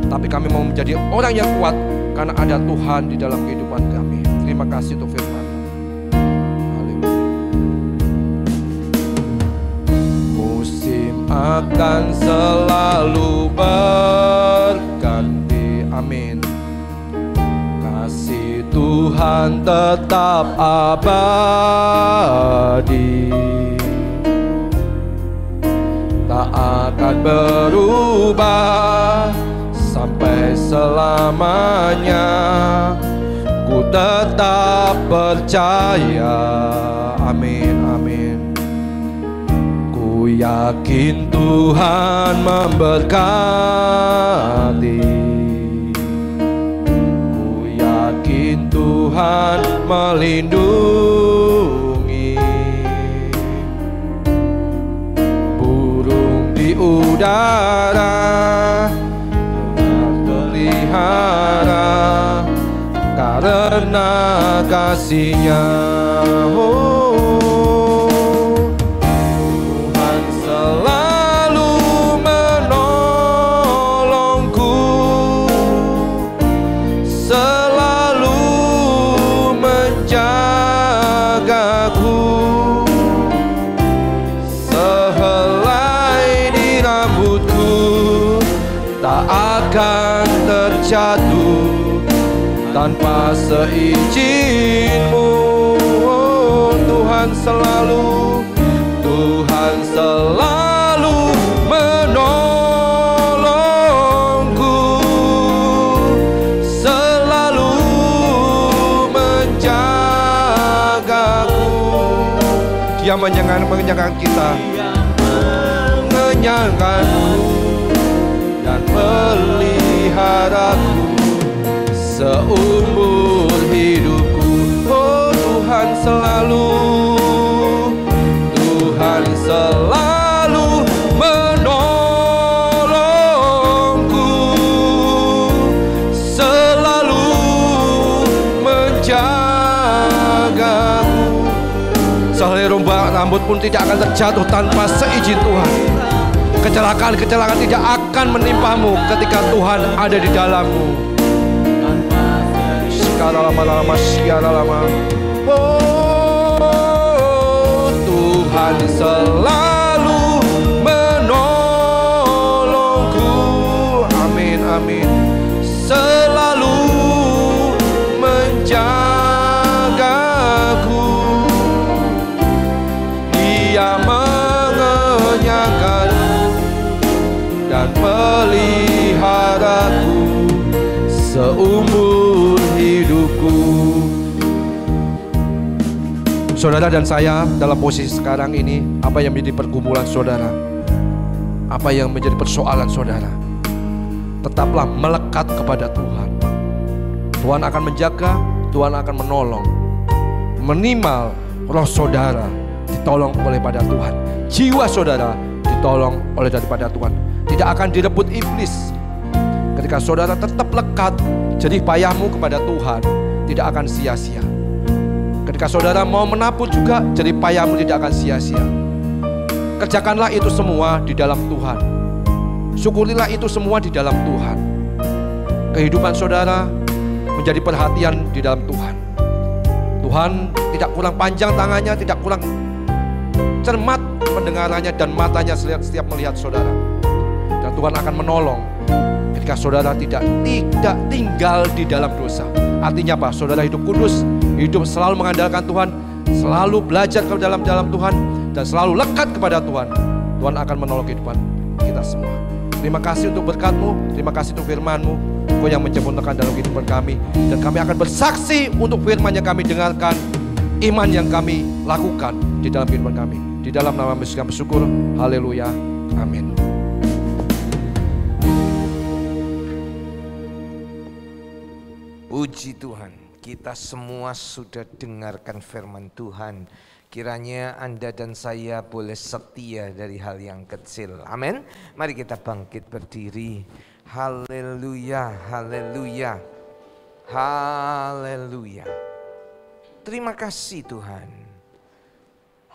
Speaker 4: tapi kami mau menjadi orang yang kuat karena ada Tuhan di dalam kehidupan kami. Terima kasih untuk firman. Haleluya. Musim akan selalu berganti. Amin. Kasih Tuhan tetap abadi, tak akan berubah sampai selamanya. Ku tetap percaya, amin, amin. Ku yakin Tuhan memberkati. Ku yakin Tuhan melindungi. Udara terpelihara karena kasih-Nya. Tuhan selalu menolongku tak akan terjatuh tanpa seizin-Mu. Oh, Tuhan selalu menolongku, selalu menjagaku. Dia menyenangkan kita, menyenangkanku dan peliharaku seumur hidupku. Oh, Tuhan selalu menolongku, selalu menjagaku. Sehelai rambut pun tidak akan terjatuh tanpa seizin Tuhan. Kecelakaan tidak akan menimpamu ketika Tuhan ada di dalammu. Sekarang lama. Oh, Tuhan selalu menolongku. Amin, amin. Selalu menjagaku. Dia mengenyangkan dan peliharaku seumur hidupku. Saudara dan saya dalam posisi sekarang ini, apa yang menjadi pergumulan saudara? Apa yang menjadi persoalan saudara? Tetaplah melekat kepada Tuhan. Tuhan akan menjaga, Tuhan akan menolong. Minimal roh saudara ditolong oleh pada Tuhan. Jiwa saudara ditolong oleh daripada Tuhan. Tidak akan direbut iblis. Ketika saudara tetap lekat, jerih payahmu kepada Tuhan tidak akan sia-sia. Ketika saudara mau menabur juga, jerih payahmu tidak akan sia-sia. Kerjakanlah itu semua di dalam Tuhan. Syukurilah itu semua di dalam Tuhan. Kehidupan saudara menjadi perhatian di dalam Tuhan. Tuhan tidak kurang panjang tangannya, tidak kurang cermat pendengarannya dan matanya setiap melihat saudara. Dan Tuhan akan menolong ketika saudara tidak tinggal di dalam dosa. Artinya apa? Saudara hidup kudus, hidup selalu mengandalkan Tuhan, selalu belajar ke dalam Tuhan, dan selalu lekat kepada Tuhan. Tuhan akan menolong kehidupan kita semua. Terima kasih untuk berkat-Mu, terima kasih untuk firman-Mu. Kau yang menyempurnakan dalam kehidupan kami, dan kami akan bersaksi untuk firman yang kami dengarkan, iman yang kami lakukan di dalam kehidupan kami. Di dalam nama Yesus kami bersyukur. Haleluya. Amin.
Speaker 3: Puji Tuhan, kita semua sudah dengarkan firman Tuhan. Kiranya Anda dan saya boleh setia dari hal yang kecil. Amin. Mari kita bangkit berdiri. Haleluya, haleluya, haleluya. Terima kasih Tuhan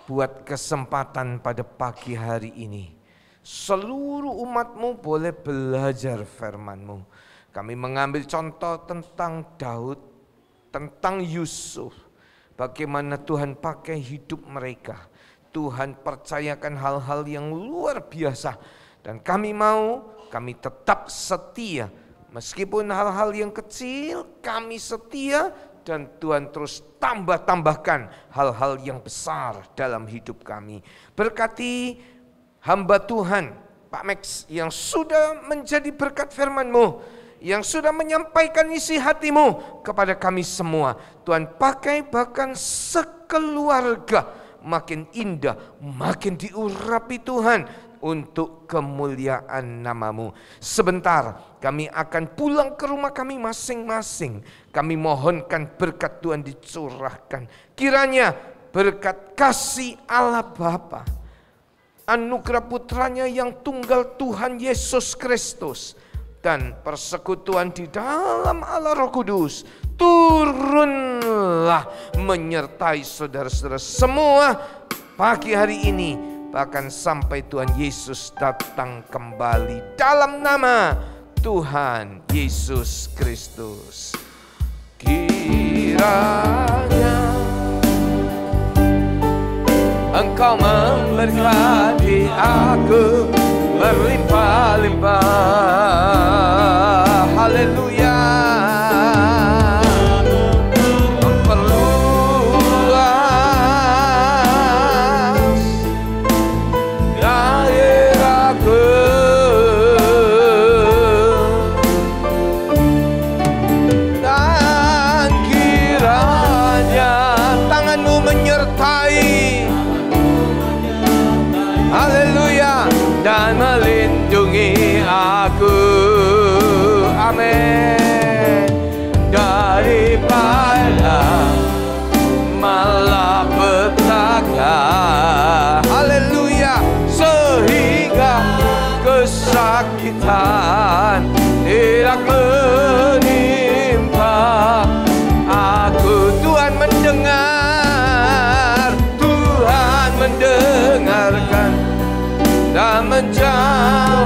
Speaker 3: buat kesempatan pada pagi hari ini. Seluruh umat-Mu boleh belajar firman-Mu. Kami mengambil contoh tentang Daud, tentang Yusuf. Bagaimana Tuhan pakai hidup mereka. Tuhan percayakan hal-hal yang luar biasa. Dan kami tetap setia. Meskipun hal-hal yang kecil kami setia. Dan Tuhan terus tambahkan hal-hal yang besar dalam hidup kami. Berkati hamba Tuhan, Pak Max, yang sudah menjadi berkat firman-Mu, yang sudah menyampaikan isi hati-Mu kepada kami semua. Tuhan pakai bahkan sekeluarga makin indah, makin diurapi Tuhan untuk kemuliaan nama-Mu. Sebentar kami akan pulang ke rumah kami masing-masing. Kami mohonkan berkat Tuhan dicurahkan. Kiranya berkat kasih Allah Bapa, anugerah putranya yang tunggal Tuhan Yesus Kristus, dan persekutuan di dalam Allah Roh Kudus turunlah menyertai saudara-saudara semua pagi hari ini, bahkan sampai Tuhan Yesus datang kembali dalam nama Tuhan Yesus Kristus. Kiranya Engkau memberkati aku berlimpah-limpah. kesakitan tidak menimpa aku. Tuhan mendengar, Tuhan mendengarkan dan menjawab